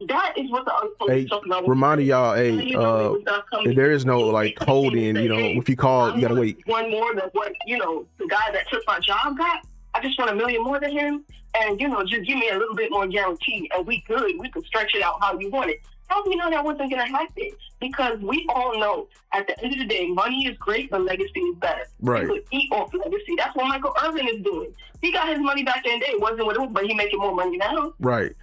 That is what the other folks are talking about. Reminding y'all, there is no like holding, if you call, you gotta wait. One more than what, the guy that took my job got. I just want $1 million more than him. And, just give me a little bit more guarantee. And we could stretch it out how you want it. How do you know that wasn't going to happen? Because we all know at the end of the day, money is great, but legacy is better. Right. You could eat off legacy. That's what Michael Irvin is doing. He got his money back in the day. It wasn't with him, but he's making more money now. Right.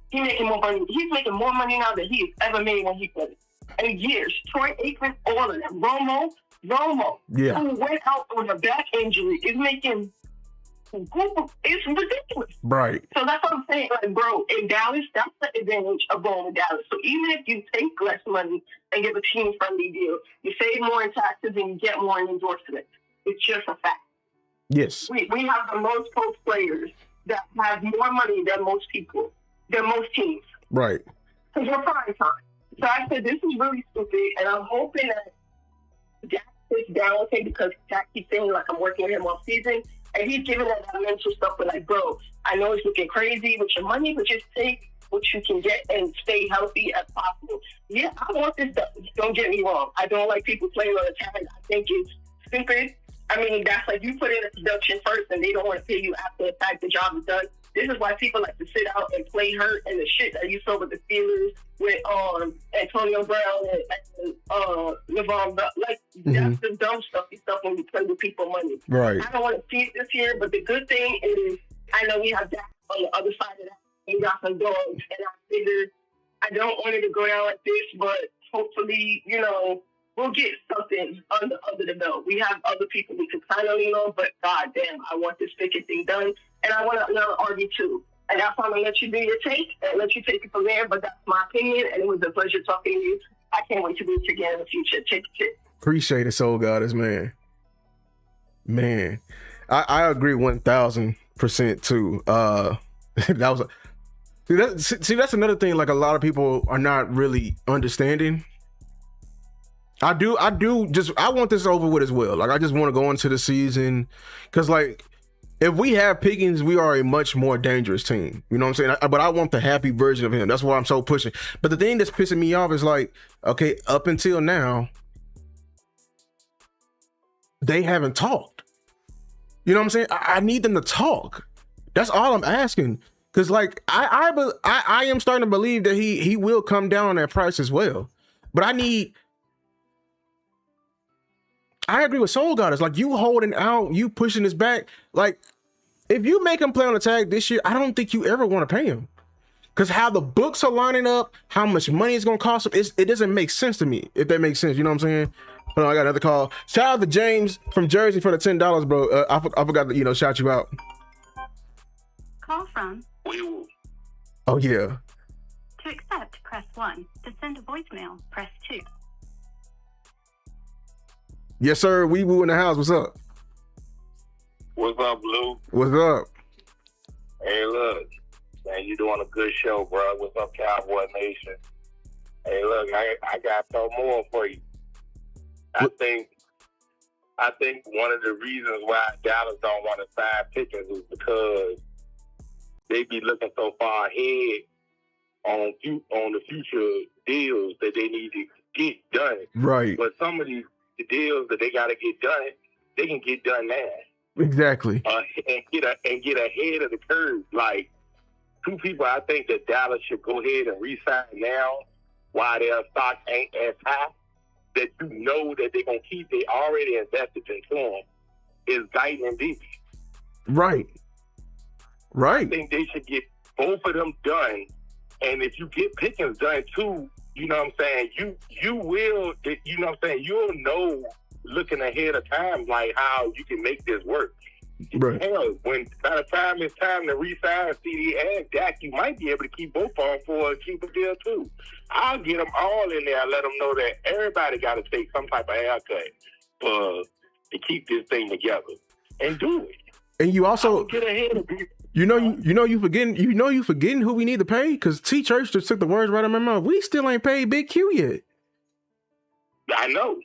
He's making more money. He's making more money now than he's ever made when he played. In years. Troy Aikman, all of them. Romo, yeah, who went out with a back injury, is making... It's ridiculous. Right. So that's what I'm saying. Like, bro, in Dallas, that's the advantage of going to Dallas. So even if you take less money and give a team-friendly deal, you save more in taxes and you get more in endorsements. It's just a fact. Yes. We have the most post players that have more money than most people, than most teams. Right. Because we're prime time. So I said, this is really stupid, and I'm hoping that Jack sits down with him because Jack keeps saying, like, I'm working with him all season. And he's giving that mental stuff, but like, bro, I know it's looking crazy with your money, but just take what you can get and stay healthy as possible. Yeah, I want this stuff. Don't get me wrong. I don't like people playing on the tag. I think it's stupid. I mean, that's like you put in a production first and they don't want to pay you after the fact the job is done. This is why people like to sit out and play hurt and the shit that you saw with the Steelers with Antonio Brown and LeVon Bell. Like, that's the dumb stuff when you play with people money. Right. I don't want to see it this year, but the good thing is I know we have Dak on the other side of that. We got some dogs, and I figured I don't want it to go down like this, but hopefully, we'll get something under the belt. We have other people we can kind of lean on, but goddamn, I want this Pickett thing done. And I want another RB2. And that's why I'm going to let you do your take and let you take it from there. But that's my opinion, and it was a pleasure talking to you. I can't wait to do it again in the future. Take care. Appreciate it, Soul Goddess, man. Man, I agree 1,000% too. That was that's another thing. Like, a lot of people are not really understanding. I want this over with as well. Like, I just want to go into the season because, like, if we have Pickens, we are a much more dangerous team. You know what I'm saying? But I want the happy version of him. That's why I'm so pushing. But the thing that's pissing me off is, like, okay, up until now, they haven't talked. You know what I'm saying? I need them to talk. That's all I'm asking. Because, like, I am starting to believe that he will come down on that price as well. But I agree with Soul Goddess. Like, you holding out, you pushing this back. Like, if you make him play on the tag this year, I don't think you ever want to pay him. Because how the books are lining up, how much money it's going to cost him, it doesn't make sense to me, if that makes sense. You know what I'm saying? Hold on, I got another call. Shout out to James from Jersey for the $10, bro. I forgot to, shout you out. Call from. Oh, yeah. To accept, press 1. To send a voicemail, press 2. Yes, sir. We Woo in the house. What's up? What's up, Blue? What's up? Hey, look, man, you doing a good show, bro. What's up, Cowboy Nation? Hey, look, I got some more for you. I think one of the reasons why Dallas don't want to sign Pickens is because they be looking so far ahead on the future deals that they need to get done. Right. But some of these deals that they got to get done, they can get done now. Exactly. And get ahead of the curve. Like, two people I think that Dallas should go ahead and re-sign now while their stock ain't as high, that you know that they're going to keep, they already invested into them, is Guyton and Beebe. Right. Right. I think they should get both of them done. And if you get Pickens done too, you know what I'm saying, you will, you know what I'm saying, you'll know looking ahead of time, like, how you can make this work. Right. Hell, when by the time it's time to re-sign CD and Dak, you might be able to keep both of them for a cheaper deal too. I'll get them all in there and let them know that everybody got to take some type of haircut to keep this thing together and do it. And you also get ahead of people. You forgetting who we need to pay, because T Church just took the words right out of my mouth. We still ain't paid Big Q yet. I know.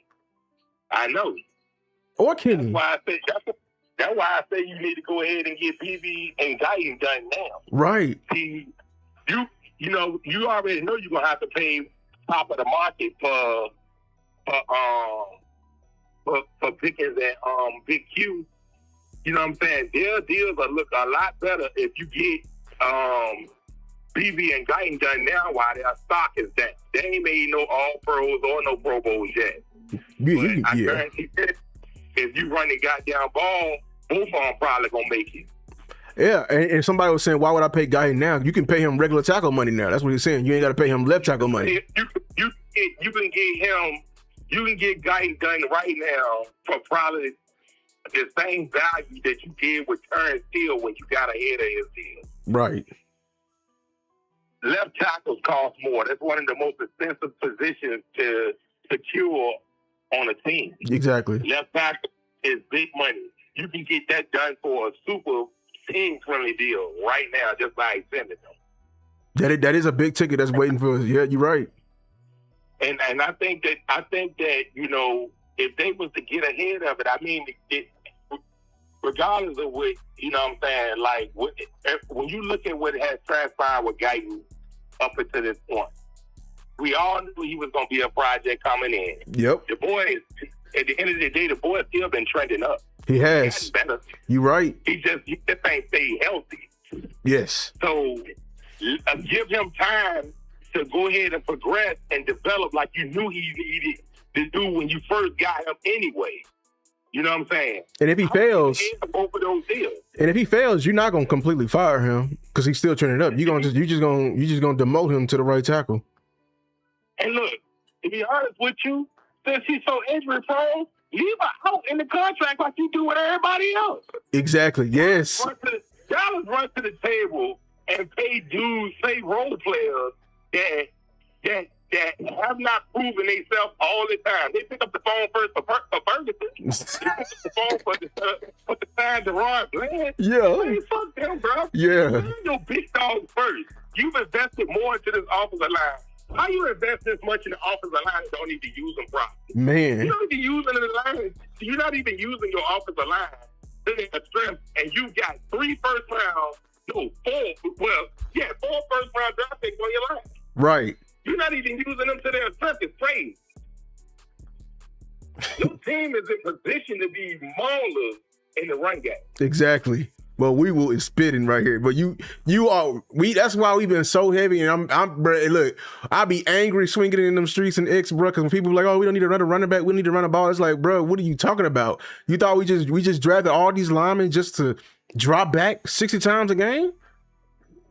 Or Kenny. That's why I say you need to go ahead and get PV and Guyton done now. Right. See, you already know you're gonna have to pay top of the market for Pickens and Big Q. You know what I'm saying? Their deals will look a lot better if you get PV and Guyton done now while their stock is down. They ain't made no All-Pros or no Pro Bowls yet. I guarantee that if you run the goddamn ball, both of them probably gonna make it. Yeah, and somebody was saying, why would I pay Guyton now? You can pay him regular tackle money now. That's what he's saying. You ain't got to pay him left tackle money. You can get Guyton done right now for probably the same value that you did with Terrence Steele when you got ahead of his deal. Right. Left tackles cost more. That's one of the most expensive positions to secure on a team. Exactly. Left tackle is big money. You can get that done for a super team-friendly deal right now, just by sending them. That is a big ticket that's waiting for us. Yeah, you're right. And I think that if they was to get ahead of it, I mean, regardless of what, you know what I'm saying, like, when you look at what has transpired with Guyton up until this point, we all knew he was going to be a project coming in. Yep. The boy, at the end of the day, the boy still been trending up. He has. Better. You're right. He just ain't stayed healthy. Yes. So give him time to go ahead and progress and develop like you knew he needed to do when you first got him anyway. You know what I'm saying? And if he fails, both of those deals. And if he fails, you're not gonna completely fire him because he's still turning up. You're just gonna demote him to the right tackle. And look, to be honest with you, since he's so injury prone, leave him out in the contract like you do with everybody else. Exactly. Yes. Dallas runs to the table and pay dudes, say role players that have not proven themselves all the time. They pick up the phone first for Ferguson. They pick up the phone for the sign Gerard Bland. Yeah. Man, fuck them, bro. Yeah. Man, your big dogs first. You've invested more into this offensive line. How you invest this much in the offensive line and don't even use them properly? Man. You don't even use them in the line. You're not even using your offensive line to their strength, and you got 3 first-round, no, 4 first-round draft picks on your line. Right. You're not even using them to their strength. It's crazy. Your team is in position to be maulers in the run game. Exactly. Well, we will is spitting right here, but you are that's why we've been so heavy. And I'm bro, look, I be angry swinging in them streets and X, bro, because when people be like, oh, we don't need to run a running back, we need to run a ball. It's like, bro, what are you talking about? You thought we just drafted all these linemen just to drop back 60 times a game?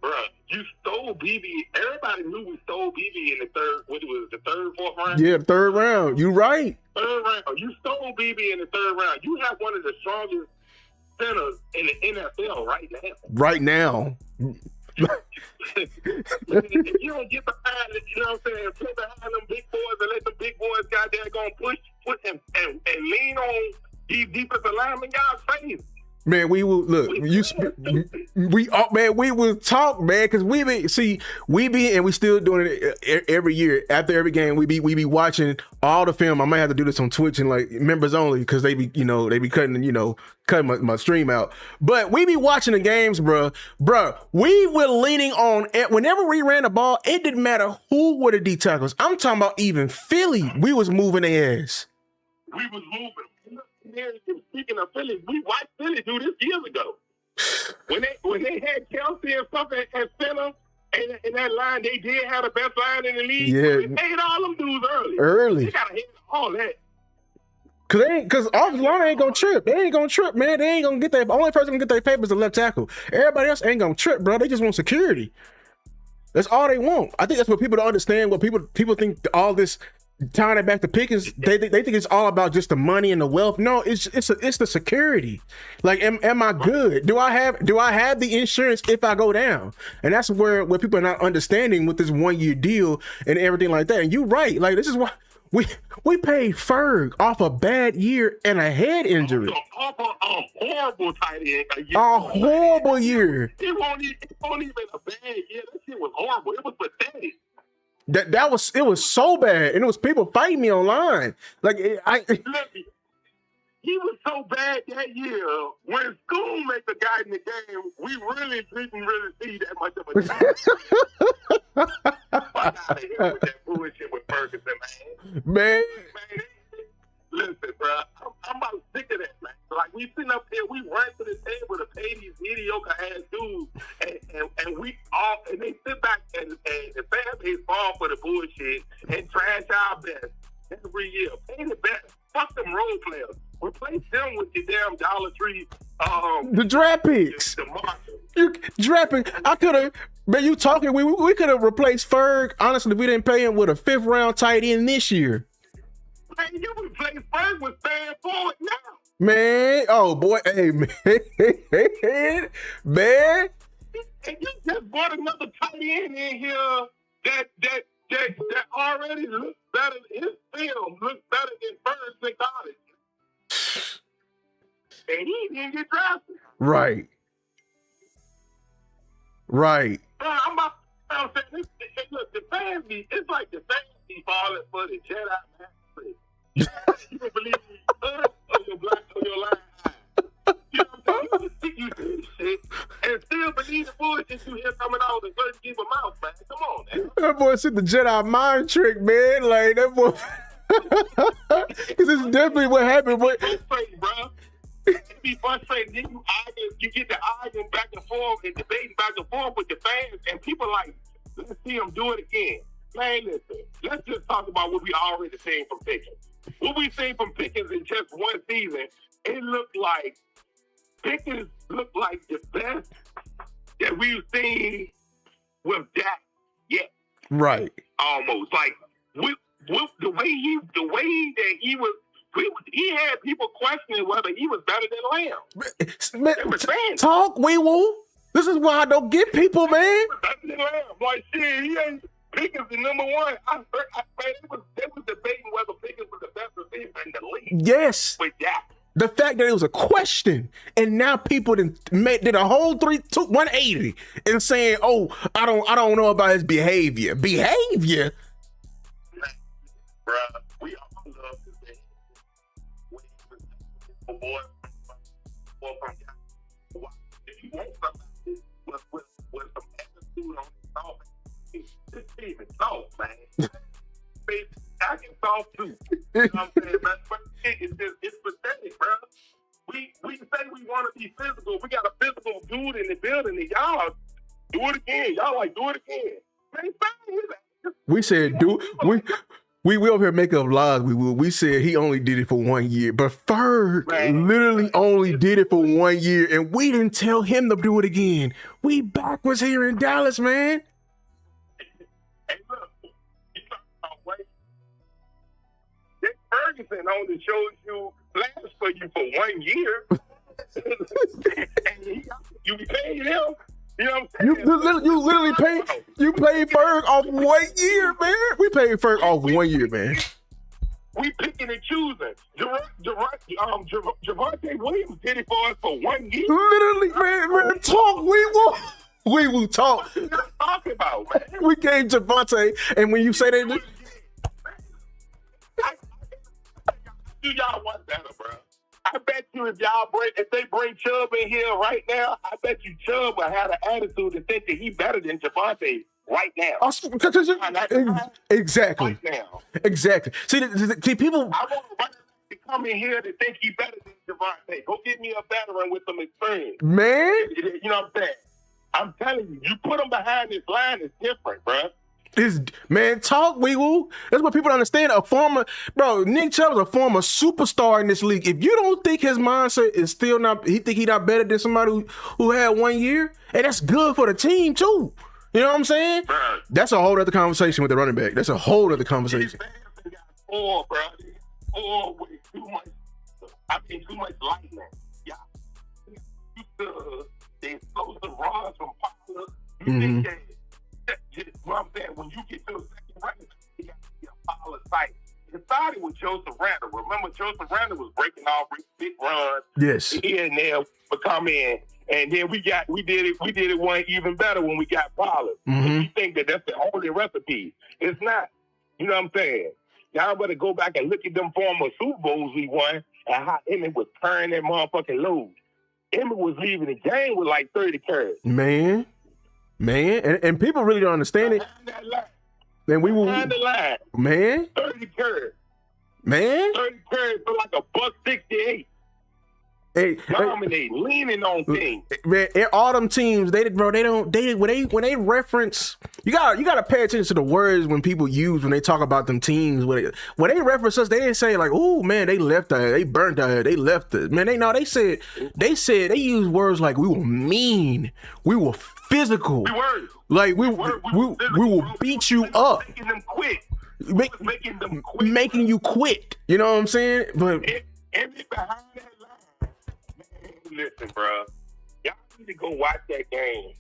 Bro, you stole BB. Everybody knew we stole BB in the third. What was it, the third, fourth round? Yeah, third round. You right. Third round. You stole BB in the third round. You have one of the strongest centers in the NFL right now. Right now. If you don't get behind it, you know what I'm saying, play behind them big boys and let them big boys got there going to push and lean on these defensive linemen, y'all crazy. Man, we will look. We will talk, man, because we be and we still doing it every year. After every game, we be watching all the film. I might have to do this on Twitch and like members only because they be cutting my stream out. But we be watching the games, bro. We were leaning on whenever we ran the ball. It didn't matter who were the D tackles. I'm talking about even Philly. We was moving their ass. We was moving. Speaking of Philly, we watched Philly do this years ago. When they had Kelsey and stuff at center, and in that line, they did have the best line in the league. Yeah. They paid all them dudes early. They gotta hit all that. Cause offensive line ain't gonna trip. They ain't gonna trip, man. They ain't gonna get that. Only person gonna get their papers is the left tackle. Everybody else ain't gonna trip, bro. They just want security. That's all they want. I think that's what people don't understand. What people think all this tying it back to Pickens, they think it's all about just the money and the wealth. No, it's the security. Like, am I good? Do I have the insurance if I go down? And that's where people are not understanding with this 1-year deal and everything like that. And you're right. Like, this is why we paid Ferg off a bad year and a head injury. Off a horrible tight end. A horrible year. It wasn't even a bad year. That shit was horrible. It was pathetic. It was so bad, and it was people fighting me online. Like he was so bad that year. When School made the guy in the game, we really didn't see that much of a chance. Fuck out of here with that bullshit with Ferguson, man. Listen, bro, I'm about sick of that, man. Like, we sitting up here, we run to the table to pay these mediocre ass dudes, and they sit back and the fan base fall for the bullshit and trash our best every year. Pay the best. Fuck them role players. Replace them with your damn Dollar Tree. The draft picks. You draft pick. I could have. Man, you talking? We could have replaced Ferg. Honestly, we didn't pay him with a 5th round tight end this year. Man, you replace Ferg with Fan Forward now. Man, oh boy, hey man, man. And you just brought another tight end in here that already looks better. His film looks better than Ferg's in college. And he didn't get drafted. Right. I'm saying, look, the fans it's like the fans be falling for the Jedi Master. You don't believe me on your line. You know what I'm saying? You see this shit and still believe the bullshit you hear coming out of the first keep a mouth, man. Come on, man. That boy said the Jedi mind trick, man. Like, that boy. This is definitely what happened. But it's frustrating, bro. It be frustrating. Then you get to arguing back and forth and debating back and forth with the fans, and people like, let's see them do it again. Man, listen, let's just talk about what we already seen from Pickens. What we seen from Pickens in just one season, it looked like Pickens looked like the best that we've seen with Dak yet. Right. Almost. Like, with the way that he was, he had people questioning whether he was better than Lamb. Talk, we will. This is why I don't get people, man. That's the lamb. Like, shit, he ain't Pickens the number one. They was debating whether Pickens was the best receiver in the league. Yes. With that. The fact that it was a question, and now people did a whole 180 and saying, "Oh, I don't know about his behavior." Behavior, bro. We all love this thing. Boy, if you want somebody with some attitude on the offense, this team is soft, man. I can talk too. You know what I'm saying? But it's pathetic, bro. We say we want to be physical. We got a physical dude in the building, and y'all do it again. Y'all like do it again. Man, we said we over here make up lies. We said he only did it for 1 year, but Ferg literally only did it for 1 year, and we didn't tell him to do it again. We backwards here in Dallas, man. Hey, look, you talking about weight? Dick Ferguson only shows you flash for you for 1 year, and you paid him. You know what I'm saying? You literally paid Ferg off 1 year, man. We paid Ferg off 1 year, man. We picking and choosing. Javonte Williams did it for us for 1 year. Literally, man, talk. We will talk. What you talking about, man? We gave Javonte, and when you say that, do y'all want better, bro? I bet you if they bring Chubb in here right now, I bet you Chubb will have an attitude to think that he's better than Javonte right now. Exactly. Right now. Exactly. See, people. I want to come in here to think he's better than Javonte. Go get me a veteran with some experience. Man. You know what I'm saying? I'm telling you, you put him behind this line, it's different, bro. Talk, Wee-woo. That's what people don't understand. Nick Chubb is a former superstar in this league. If you don't think his mindset is still not, he not better than somebody who had 1 year, and that's good for the team too. You know what I'm saying? Bro. That's a whole other conversation with the running back. That's a whole other conversation. Got four, bro. Four with too much lightning. Yeah. They explosive rods from Pollard. You think that? What I'm saying, when you get to the second round, you got to be a Pollard site. It started with Joseph Randle. Remember, Joseph Randle was breaking off big runs. Yes. Here and there would come in, and then we did it one even better when we got Pollard. Mm-hmm. You think that that's the only recipe? It's not. You know what I'm saying? Y'all better go back and look at them former Super Bowls we won and how Emmett was turning that motherfucking load. Emmett was leaving the game with like 30 carries. Man, and people really don't understand it. Then we will. Behind the line. Man. 30 carries. Man. 30 carries for like $168. Hey, dominating, leaning on things. Man, all them teams, when they reference, you gotta pay attention to the words when people use when they talk about them teams. When they reference us, they didn't say like, "Oh man, they left us, they burnt us, they left us." Man, they used words like we were mean, we were physical, we will beat you up, making them quit, making you quit. You know what I'm saying? But every behind that line, man, listen, bro, y'all need to go watch that game.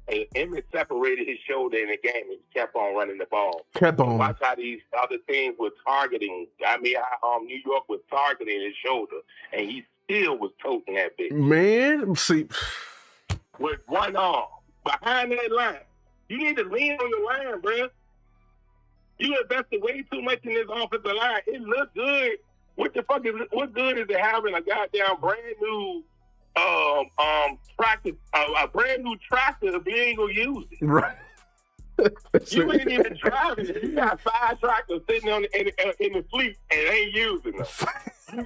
And Emmett separated his shoulder in the game and kept on running the ball. Watch how these other teams were targeting. I mean, how New York was targeting his shoulder, and he still was toting that bitch. Man, see, with one arm behind that line, you need to lean on your line, bro. You invested way too much in this offensive line. It looks good. What good is it having a goddamn brand new tractor, a brand new tractor if you ain't gonna use it? Right. You ain't even driving it. You got 5 tractors sitting in the fleet and ain't using them.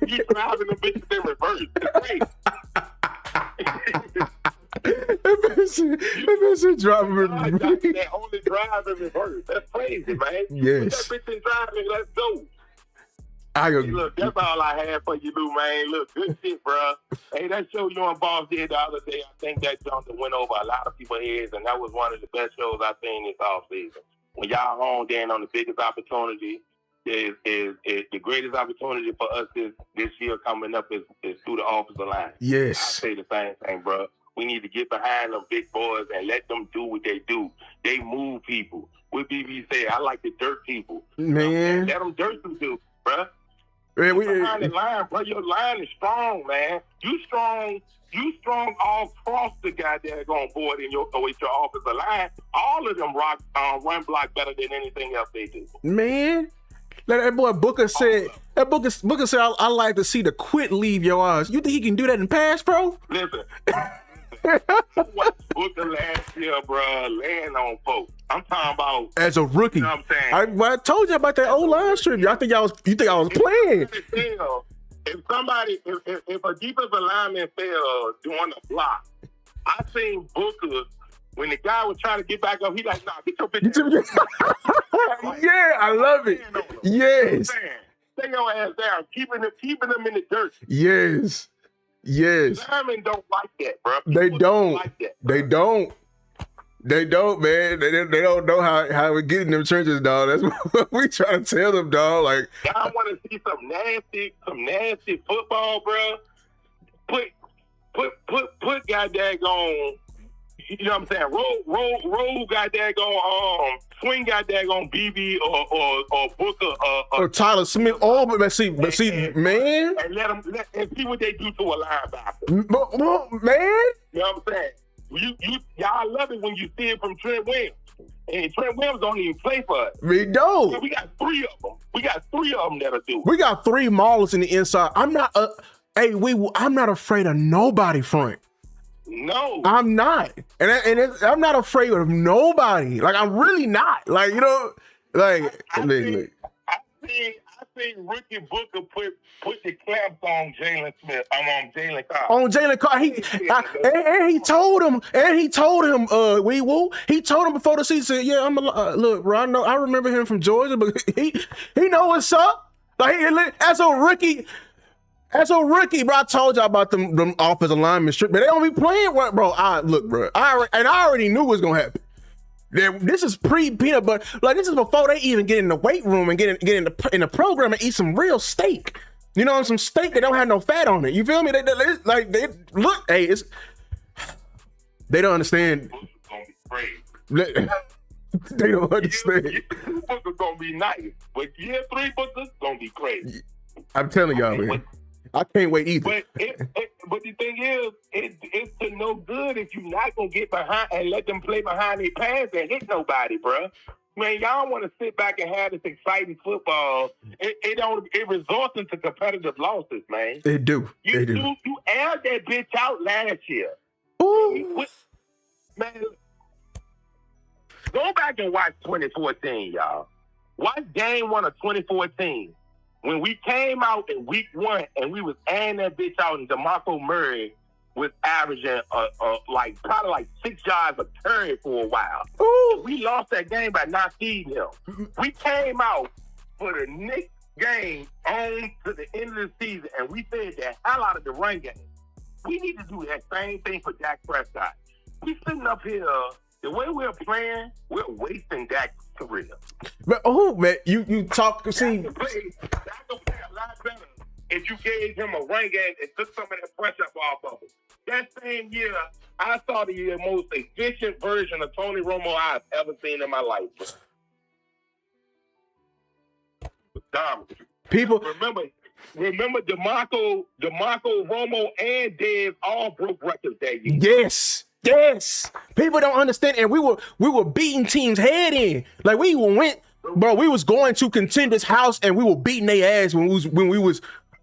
You driving them bitches in reverse. It's crazy. That driving reverse. That only drive in reverse. That's crazy, man. Yes. Put that bitch in driving. Let's go. Hey, look, that's all I had for you, Lou, man. Look, good shit, bro. Hey, that show you and Boss did the other day, I think that jumped went over a lot of people's heads, and that was one of the best shows I've seen this offseason. When y'all honed in on the biggest opportunity, is the greatest opportunity for us this year coming up is through the offensive line. Yes. I say the same thing, bro. We need to get behind them big boys and let them do what they do. They move people. What BB say? I like the dirt people. Man. Let them dirt them do, bruh. Man, Behind the line, bro. Your line is strong, man. You strong all across the goddamn going board in your offensive line. All of them run block better than anything else they do. Man. Like that boy Booker said, Booker said, I like to see the quit leave your eyes. You think he can do that in pass, bro? Listen. I watched Booker last year, bro, laying on folks. I'm talking about as a rookie. You know what I'm saying? I told you about that old line strip. You think I was playing? If a defensive lineman fell doing a block, I seen Booker when the guy was trying to get back up. He like, nah, get your bitch. Yeah, I love it. Yes. Stay your ass down, keeping them in the dirt. Yes. Linemen don't like that, bro. They don't. Like that, they don't. They don't, man. They don't know how we get in them trenches, dog. That's what we try to tell them, dog. Like, I want to see some nasty football, bro. Put goddamn on. You know what I'm saying? Roll goddamn swing goddamn on BB or Booker or Tyler Smith. Oh, but see, man. And let them see what they do to a linebacker. Man. You know what I'm saying? Y'all love it when you see it from Trent Williams. And Trent Williams don't even play for us. We don't. So we got three of them. That'll do it. We got three maulers in the inside. I'm not afraid of nobody, Frank. No, I'm not, and I'm not afraid of nobody. Like, I'm really not. Like, you know, like I think Ricky Booker put the clamps on Jalen Smith. On Jalen Carr. On Jalen Carr, he told him. He told him before the season. Yeah, look, bro. I remember him from Georgia, but he know what's up. Like, as a rookie. Bro, I told y'all about them offensive linemen strip, but they don't be playing what, bro. I already knew what was gonna happen. This is pre-peanut butter. Like, this is before they even get in the weight room and get in the program and eat some real steak. You know, some steak that don't have no fat on it. You feel me? They look. Hey, they don't understand. They don't understand. Booker's gonna be nice, but year 3 Booker's gonna be crazy. I'm telling y'all, man. I can't wait either. But the thing is, it's to no good if you're not gonna get behind and let them play behind their pads and hit nobody, bro. Man, y'all want to sit back and have this exciting football. It results into competitive losses, man. They do. You aired that bitch out last year. Ooh. Man, go back and watch 2014, y'all. Watch game 1 of 2014. When we came out in week 1 and we was airing that bitch out, and DeMarco Murray was averaging probably 6 yards a carry for a while. Ooh. We lost that game by not feeding him. We came out for the next game on to the end of the season, and we fed the hell out of the run game. We need to do that same thing for Dak Prescott. We sitting up here, the way we're playing, we're wasting Dak's career. But man, you talk. See, Dak will play a lot better if you gave him a run game and took some of that pressure off of him. That same year, I saw the most efficient version of Tony Romo I've ever seen in my life. Dominant. People remember DeMarco, Romo, and Dez all broke records that year. Yes. People don't understand, and we were beating teams head in. Like, we was going to Contenders' house and we were beating their ass when we was.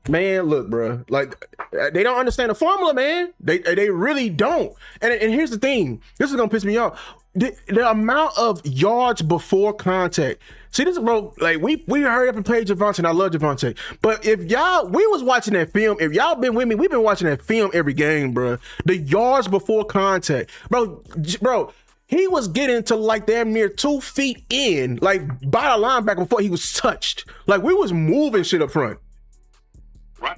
Man, look, bro. Like, they don't understand the formula, man. They really don't. And here's the thing. This is gonna piss me off. The amount of yards before contact. See, this is, bro. Like, we hurry up and play Javonte, and I love Javonte. But we was watching that film. If y'all been with me, we've been watching that film every game, bro. The yards before contact, bro. He was getting to like damn near 2 feet in, like by the linebacker before he was touched. Like, we was moving shit up front. Right.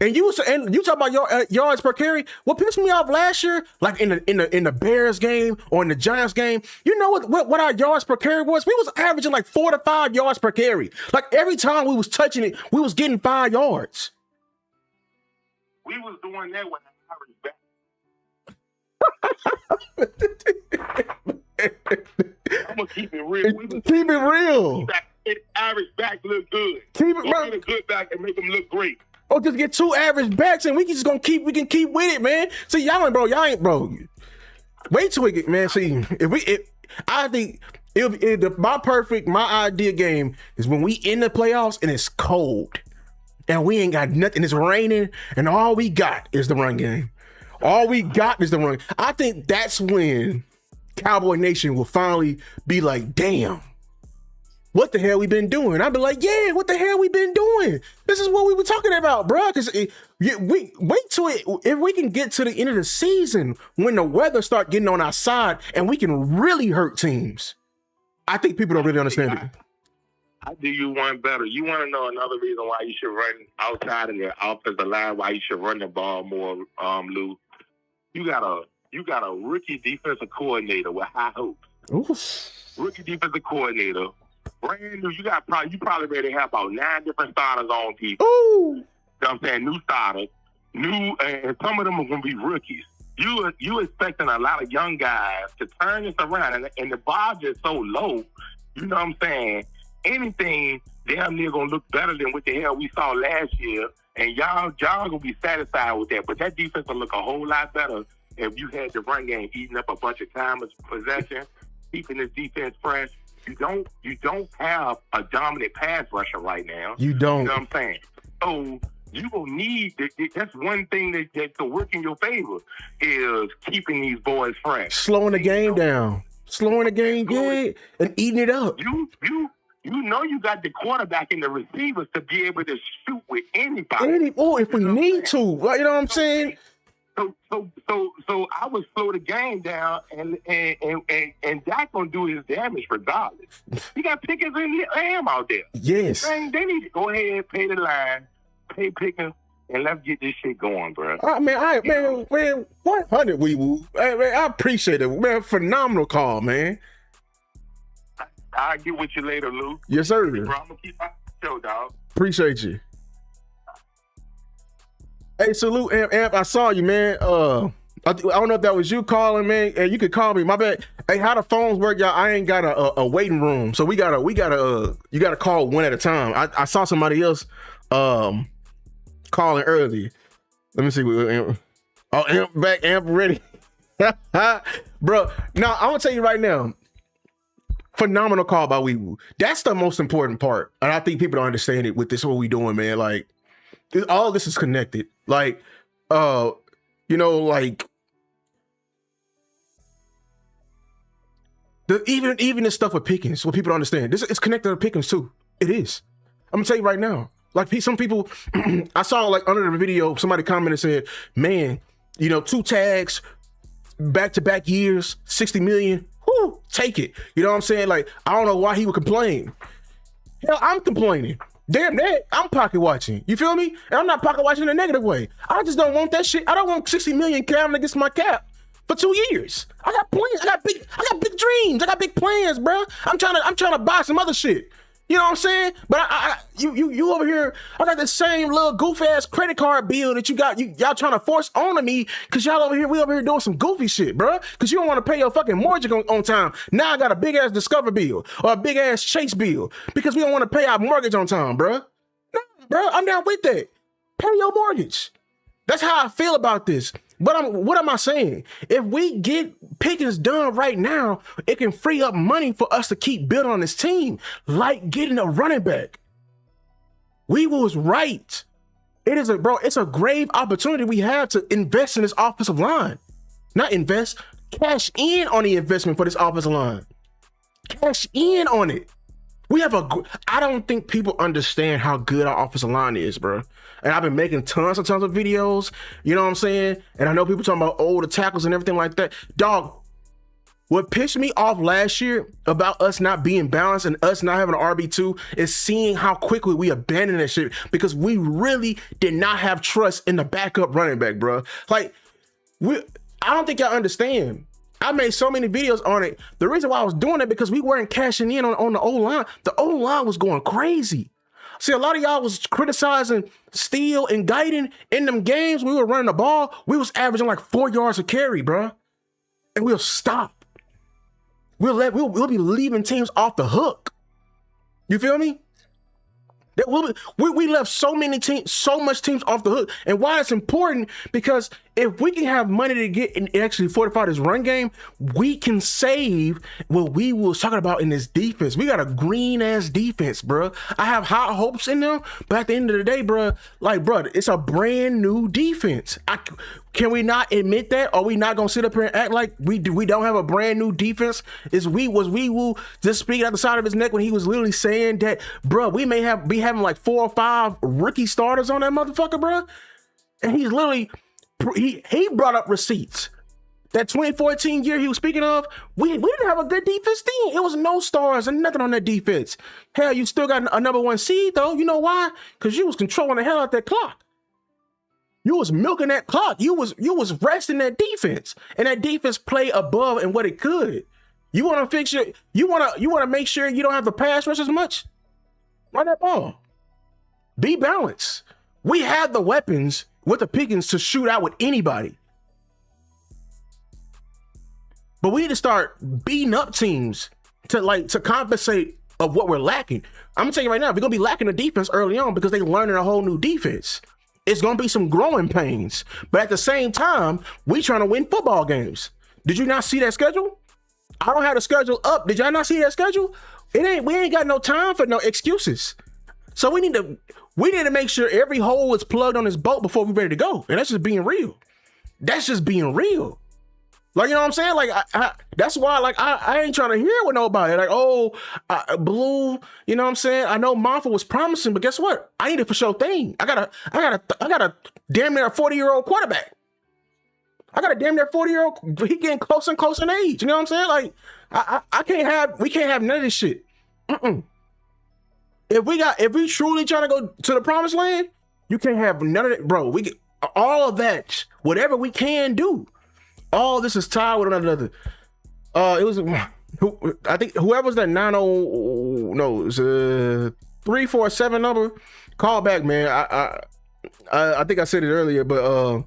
And you talk about your yards per carry. What pissed me off last year, like in the Bears game or in the Giants game, you know what our yards per carry was? We was averaging like 4 to 5 yards per carry. Like, every time we was touching it, we was getting 5 yards. We was doing that when the average back. I'm gonna keep it real. Keep it real. Average back look good. Keep it real. Get a good back and make them look great. Or just get 2 average backs and we can keep with it, man. See, y'all ain't, bro. Wait till we get, man. See, I think my idea game is when we in the playoffs and it's cold and we ain't got nothing. It's raining and all we got is the run game. All we got is the run. I think that's when Cowboy Nation will finally be like, damn, what the hell we been doing? I'll be like, yeah, what the hell we been doing? This is what we were talking about, bro. Because we wait till if we can get to the end of the season when the weather start getting on our side and we can really hurt teams. I think people don't really understand it. I do you one better. You want to know another reason why you should run outside of the offensive line, why you should run the ball more, Lou? You got a rookie defensive coordinator with high hopes. Oof. Rookie defensive coordinator. Brand new, you probably ready to have about 9 different starters on defense. Ooh. You know what I'm saying? New starters. And some of them are going to be rookies. You expecting a lot of young guys to turn this around, and the bar is so low, you know what I'm saying? Anything damn near going to look better than what the hell we saw last year, and y'all going to be satisfied with that. But that defense will look a whole lot better if you had the run game eating up a bunch of time of possession, keeping this defense fresh. You don't have a dominant pass rusher right now. You don't. You know what I'm saying? So you will need that's one thing that to work in your favor is keeping these boys fresh. Slowing the game down. Slowing the game, yeah, and eating it up. You know you got the quarterback and the receivers to be able to shoot with anybody. If we need to. You know what I'm saying? So I would slow the game down, and Dak gonna do his damage regardless. You got Pickens and Lamb out there. Yes. Man, they need to go ahead, pay the line, pay Pickens, and let's get this shit going, bro. Man, 100 we woo. Man, I appreciate it, man. Phenomenal call, man. I'll get with you later, Lou. Yes, sir. Bro, I'm gonna keep my show, dog. Appreciate you. Hey, salute, Amp. I saw you, man. I don't know if that was you calling, man. Hey, you could call me. My bad. Hey, how the phones work, y'all? I ain't got a waiting room, so you gotta call one at a time. I saw somebody else calling early. Let me see. Amp back. Amp ready, bro. Now I'm gonna tell you right now. Phenomenal call by Weewu. That's the most important part, and I think people don't understand it with this. What we doing, man? Like, all this is connected. Like, like even the stuff with Pickens. What people don't understand, it's connected to Pickens too. It is. I'm gonna tell you right now. Like, some people, I saw like under the video, somebody commented said, "Man, 2 tags, back-to-back years, 60 million. Whoo, take it." You know what I'm saying? Like, I don't know why he would complain. Hell, I'm complaining. Damn that, I'm pocket watching. You feel me? And I'm not pocket watching in a negative way. I just don't want that shit. I don't want 60 million coming against my cap for 2 years. I got plans. I got big dreams. I got big plans, bro. I'm trying to buy some other shit. You know what I'm saying? But you over here, I got the same little goof ass credit card bill that y'all trying to force on me because we over here doing some goofy shit, bro. Because you don't want to pay your fucking mortgage on time. Now I got a big ass Discover bill or a big ass Chase bill because we don't want to pay our mortgage on time, bro. No, bro, I'm down with that. Pay your mortgage. That's how I feel about this. But what am I saying? If we get Pickens done right now, it can free up money for us to keep building on this team, like getting a running back. We was right. It's a grave opportunity we have to invest in this offensive line. Not invest, cash in on the investment for this offensive line. Cash in on it. I don't think people understand how good our offensive line is, bro. And I've been making tons of videos, you know what I'm saying? And I know people talking about the tackles and everything like that. Dog, what pissed me off last year about us not being balanced and us not having an RB2 is seeing how quickly we abandoned that shit because we really did not have trust in the backup running back, bro. Like, I don't think y'all understand. I made so many videos on it. The reason why I was doing it because we weren't cashing in on the O-line. The O-line was going crazy. See, a lot of y'all was criticizing Steele and Guyton in them games. We were running the ball. We was averaging like 4 yards a carry, bro. and we'll stop. We'll be leaving teams off the hook. You feel me? We left so much teams off the hook. And why it's important, because if we can have money to get and actually fortify this run game, we can save what we was talking about in this defense. We got a green ass defense, bro. I have high hopes in them, but at the end of the day, bro, it's a brand new defense. Can we not admit that? Are we not gonna sit up here and act like we don't have a brand new defense? We will just speaking at the side of his neck when he was literally saying that, bro, we may be having like 4 or 5 rookie starters on that motherfucker, bro. And he's literally he brought up receipts. That 2014 year he was speaking of, we didn't have a good defense team. It was no stars and nothing on that defense. Hell, you still got a number 1 seed though. You know why? Because you was controlling the hell out that clock. You was milking that clock. You was resting that defense, and that defense played above and what it could. You want to fix you want to make sure you don't have to pass rush as much. Run that ball. Be balanced. We have the weapons with the Pickens to shoot out with anybody, but we need to start beating up teams to compensate of what we're lacking. I'm gonna tell you right now, we're gonna be lacking the defense early on because they learning a whole new defense. It's going to be some growing pains. But at the same time, we trying to win football games. Did you not see that schedule? I don't have the schedule up. Did y'all not see that schedule? We ain't got no time for no excuses. So we need to make sure every hole is plugged on this boat before we're ready to go. And that's just being real. That's just being real. Like, you know what I'm saying? Like, that's why, like, I ain't trying to hear with nobody. Like, Blue, you know what I'm saying? I know Monfort was promising, but guess what? I need it for sure thing. I got a damn near 40-year-old quarterback. I got a damn near 40-year-old. He getting closer and closer in age. You know what I'm saying? Like, we can't have none of this shit. If we truly trying to go to the promised land, you can't have none of that, bro. We get all of that, whatever we can do. All this is tied with another. It was, I think whoever's that 347 number, call back, man. I think I said it earlier, but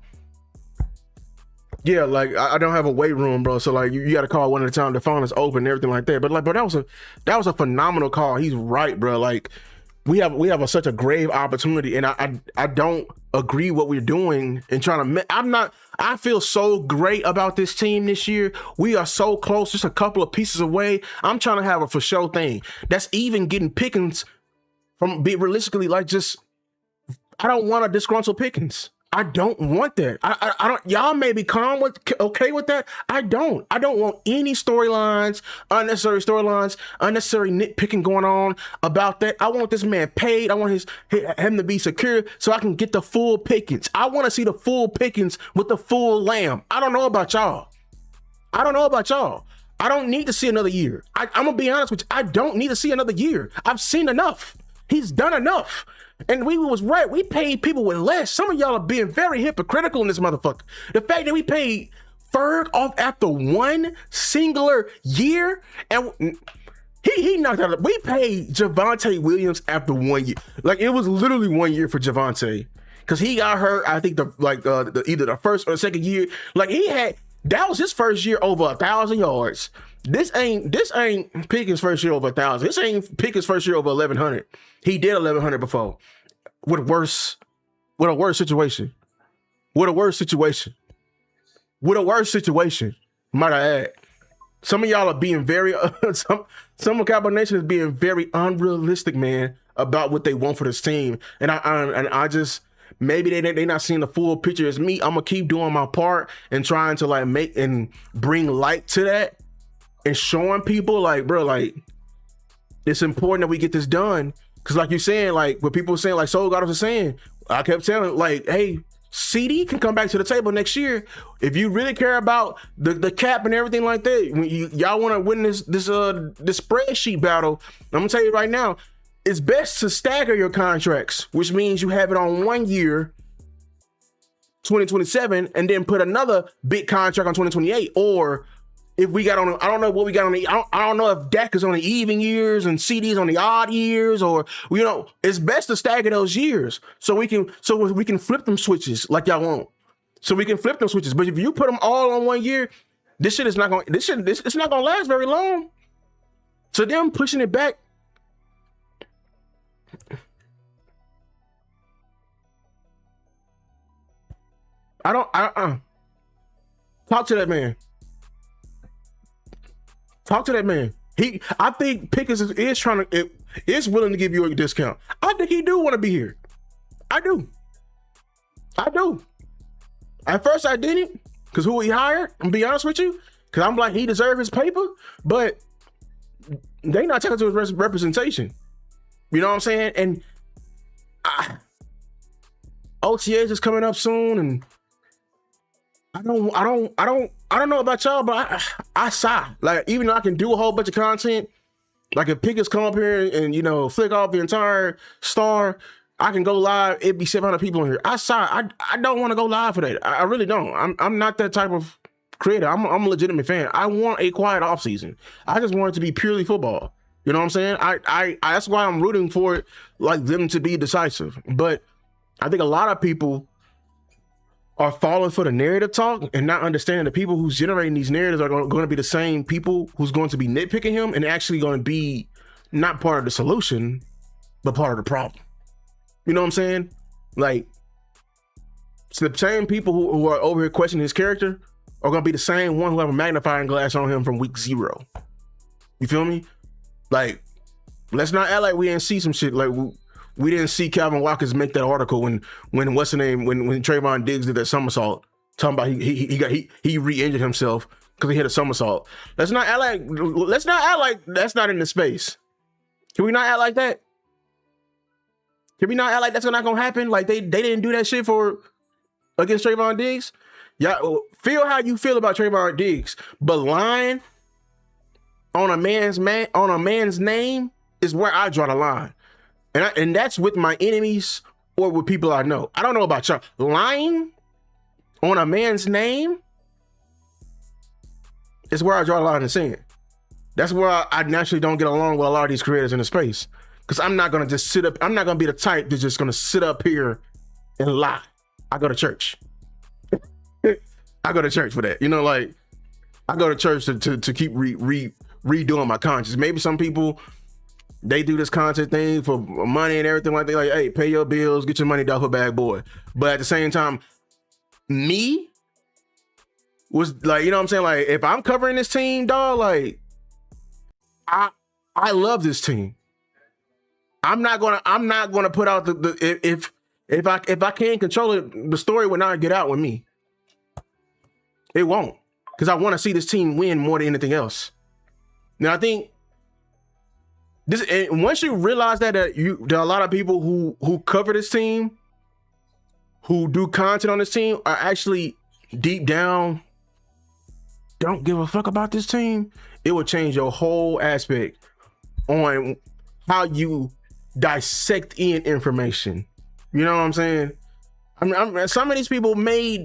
yeah, like I don't have a weight room, bro. So like you got to call one at a time. The phone is open and everything like that. But like, bro, that was a phenomenal call. He's right, bro. Like we have such a grave opportunity, and I don't agree what we're doing and trying to. I feel so great about this team this year. We are so close, just a couple of pieces away. I'm trying to have a for sure thing. That's even getting Pickens from be realistically like just. I don't want a disgruntled Pickens. I don't want that. I don't. Y'all may be okay with that. I don't want any unnecessary nitpicking going on about that. I want this man paid. I want him to be secure so I can get the full Pickens. I want to see the full Pickens with the full lamb. I don't know about y'all. I don't need to see another year. I'm gonna be honest with you. I don't need to see another year. I've seen enough. He's done enough. And we was right. We paid people with less. Some of y'all are being very hypocritical in this motherfucker. The fact that we paid Ferg off after one singular year, and he knocked out. We paid Javonte Williams after 1 year. Like it was literally 1 year for Javonte because he got hurt. I think either the first or the second year. Like that was his first year over 1,000 yards. This ain't Pickens' first year over 1,000. This ain't Pickens' first year over 1,100. He did 1,100 before. With a worse situation. Might I add. Some of y'all are being very some of Cowboy Nation is being very unrealistic, man, about what they want for this team. And I just maybe they not seeing the full picture as me. I'm gonna keep doing my part and trying to like make and bring light to that. And showing people like, bro, like it's important that we get this done. Cause like you're saying, like what people were saying, like Soul God was saying, I kept telling like, hey, CD can come back to the table next year. If you really care about the cap and everything like that, when y'all want to win this spreadsheet battle, I'm gonna tell you right now, it's best to stagger your contracts, which means you have it on 1 year, 2027, and then put another big contract on 2028, or if we got on, I don't know what we got on the, I don't know if Dak is on the even years and CD's on the odd years, or, you know, it's best to stagger those years so we can flip them switches like y'all want. So we can flip them switches. But if you put them all on 1 year, This shit is not going. It's not going to last very long. So them pushing it back. Talk to that man. Talk to that man. I think Pickens is willing to give you a discount. I think he do want to be here. I do. At first I didn't, because who he hired, I'm gonna be honest with you, because I'm like, he deserved his paper, but they not taking to his representation. You know what I'm saying? And OTAs is coming up soon, and I don't know about y'all, but I sigh. Like, even though I can do a whole bunch of content, like if Pickens come up here and, you know, flick off the entire star, I can go live. It'd be 700 people in here. I sigh. I don't want to go live for that. I really don't. I'm not that type of creator. I'm a legitimate fan. I want a quiet off season. I just want it to be purely football. You know what I'm saying? I that's why I'm rooting for it, like them to be decisive. But I think a lot of people are falling for the narrative talk and not understanding the people who's generating these narratives are going to be the same people who's going to be nitpicking him and actually going to be not part of the solution, but part of the problem. You know what I'm saying? Like, it's the same people who are over here questioning his character are going to be the same one who have a magnifying glass on him from week 0. You feel me? Like, let's not act like we didn't see some shit. Like, we didn't see Calvin Watkins make that article when what's the name, when Trayvon Diggs did that somersault, talking about he re-injured himself because he hit a somersault. Let's not act like that's not in the space. Can we not act like that? Can we not act like that's not gonna happen? Like they didn't do that shit against Trayvon Diggs? Yeah, feel how you feel about Trayvon Diggs, but lying on a man's name is where I draw the line. And that's with my enemies or with people I know. I don't know about y'all. Lying on a man's name is where I draw the line in saying. That's where I naturally don't get along with a lot of these creators in the space. Because I'm not going to just sit up. I'm not going to be the type that's just going to sit up here and lie. I go to church. I go to church for that. You know, like, I go to church to keep redoing my conscience. Maybe some people, they do this content thing for money and everything like that. Like, hey, pay your bills, get your money, duffel bag, boy. But at the same time, me was like, you know what I'm saying? Like, if I'm covering this team, dog, like, I love this team. I'm not gonna put out if I can't control it, the story will not get out with me. It won't, because I want to see this team win more than anything else. Now I think this, and once you realize that there are a lot of people who cover this team, who do content on this team, are actually deep down don't give a fuck about this team, it will change your whole aspect on how you dissect in information. You know what I'm saying? I mean, some of these people may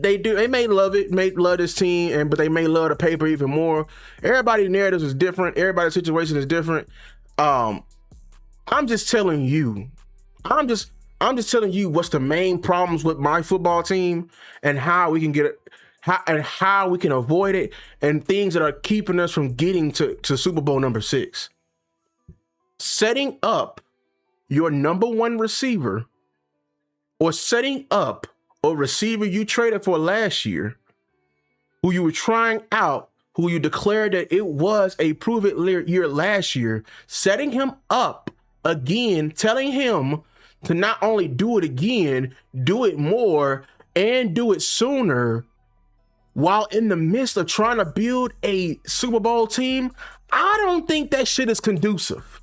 love this team, but they may love the paper even more. Everybody's narratives is different. Everybody's situation is different. I'm just telling you. I'm just telling you what's the main problems with my football team and how we can get it, how we can avoid it, and things that are keeping us from getting to Super Bowl number 6. Setting up your number 1 receiver, or setting up a receiver you traded for last year, who you were trying out, who you declared that it was a prove-it year last year, setting him up again, telling him to not only do it again, do it more, and do it sooner, while in the midst of trying to build a Super Bowl team. I don't think that shit is conducive.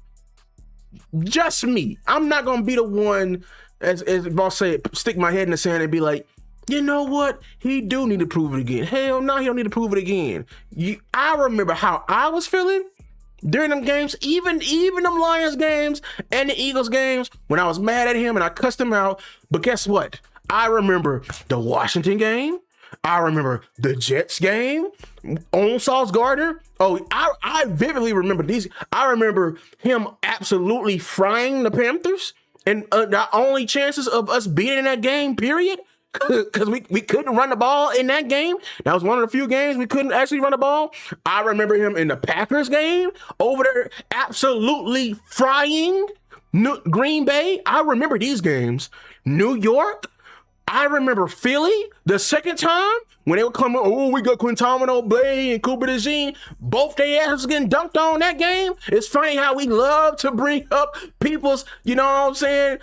Just me. I'm not going to be the one, as boss said, stick my head in the sand and be like, you know what? He do need to prove it again. Hell no, he don't need to prove it again. I remember how I was feeling during them games, even them Lions games and the Eagles games, when I was mad at him and I cussed him out. But guess what? I remember the Washington game. I remember the Jets game on Sauce Gardner. Oh, I vividly remember these. I remember him absolutely frying the Panthers, and the only chances of us beating that game, period, because we couldn't run the ball in that game. That was one of the few games we couldn't actually run the ball. I remember him in the Packers game over there absolutely frying Green Bay. I remember these games. New York. I remember Philly the second time when they were coming. Oh, we got Quintamino Blay and Cooper DeJean. Both their asses getting dunked on that game. It's funny how we love to bring up people's, you know what I'm saying,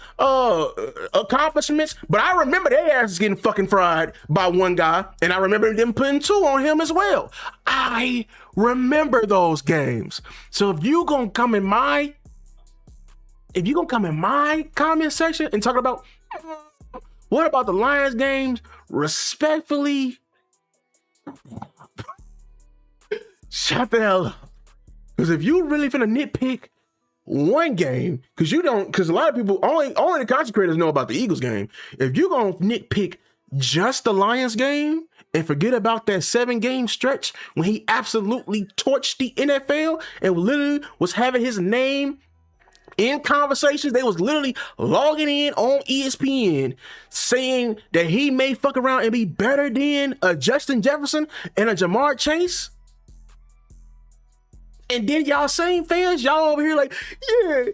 accomplishments. But I remember their asses getting fucking fried by one guy, and I remember them putting 2 on him as well. I remember those games. So if you gonna come in my comment section and talk about what about the Lions games, respectfully, shut the hell up. Because if you really finna nitpick one game, because a lot of people, only the content creators know about the Eagles game. If you gonna nitpick just the Lions game and forget about that 7-game stretch when he absolutely torched the NFL and literally was having his name in conversations, they was literally logging in on ESPN saying that he may fuck around and be better than a Justin Jefferson and a Jamar Chase. And then y'all same fans, y'all over here like, yeah,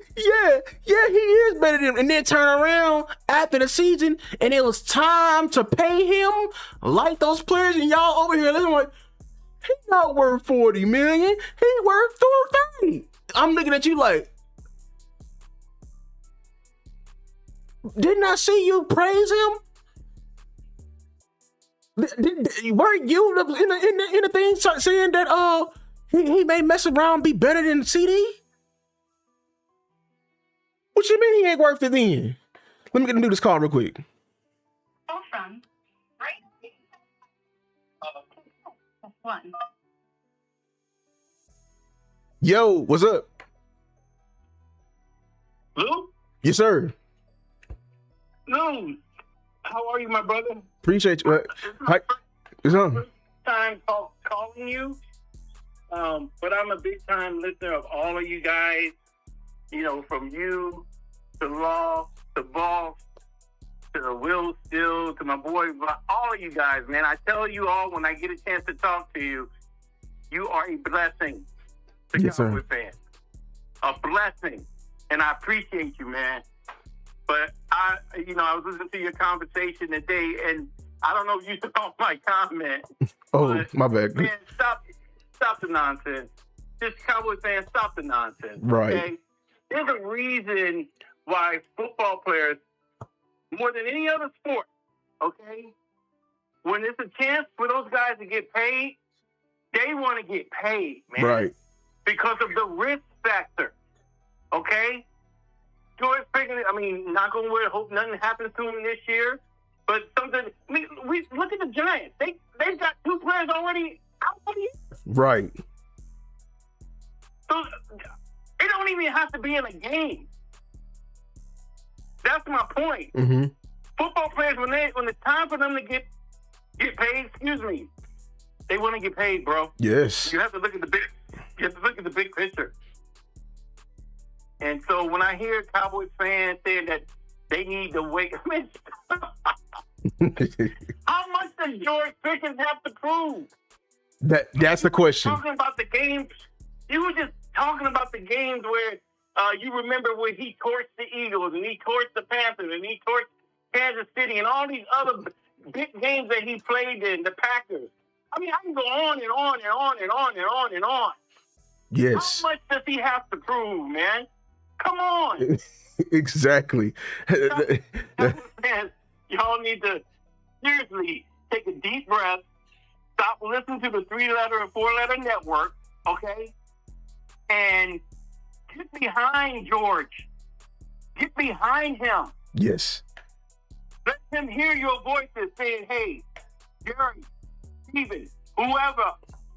he is better than him. And then turn around after the season and it was time to pay him like those players, and y'all over here listening like, he's not worth $40 million, he worth $30. I'm looking at you like, didn't I see you praise him? Weren't you in the thing saying that he may mess around and be better than CD? What you mean he ain't worth it then? Let me get into this call real quick. Call from one. Yo, what's up? Lou? Yes, sir. Lou, how are you, my brother? Appreciate you. Hi. It's on. First time calling you, but I'm a big time listener of all of you guys. You know, from you to Law to Boss to Will Still to my boy, all of you guys, man. I tell you all when I get a chance to talk to you, you are a blessing to Yes, Cowboy fans. A blessing, and I appreciate you, man. But I was listening to your conversation today, and I don't know if you saw my comment. Oh, my bad. Man, stop the nonsense. Just Cowboy fans, stop the nonsense. Right. Okay? There's a reason why football players, more than any other sport, okay, when it's a chance for those guys to get paid, they want to get paid, man. Right. Because of the risk factor. Okay? George Pickens, knock on wood, hope nothing happens to him this year. But we look at the Giants. They've got 2 players already out for the year. Right. So they don't even have to be in a game. That's my point. Mm-hmm. Football players, when it's time for them to get paid, they want to get paid, bro. Yes. You have to look at the big picture. And so when I hear Cowboys fans saying that they need to wait, how much does George Pickens have to prove? That's the question. Talking about the games, you were just talking about the games where you remember when he torched the Eagles and he torched the Panthers and he torched Kansas City and all these other big games that he played in, the Packers. I can go on and on and on and on and on and on. Yes. How much does he have to prove, man? Come on. Exactly. Y'all need to seriously take a deep breath, stop listening to the 3-letter and 4-letter network, okay? And get behind George. Get behind him. Yes. Let him hear your voices saying, hey, Jerry, Steven, whoever,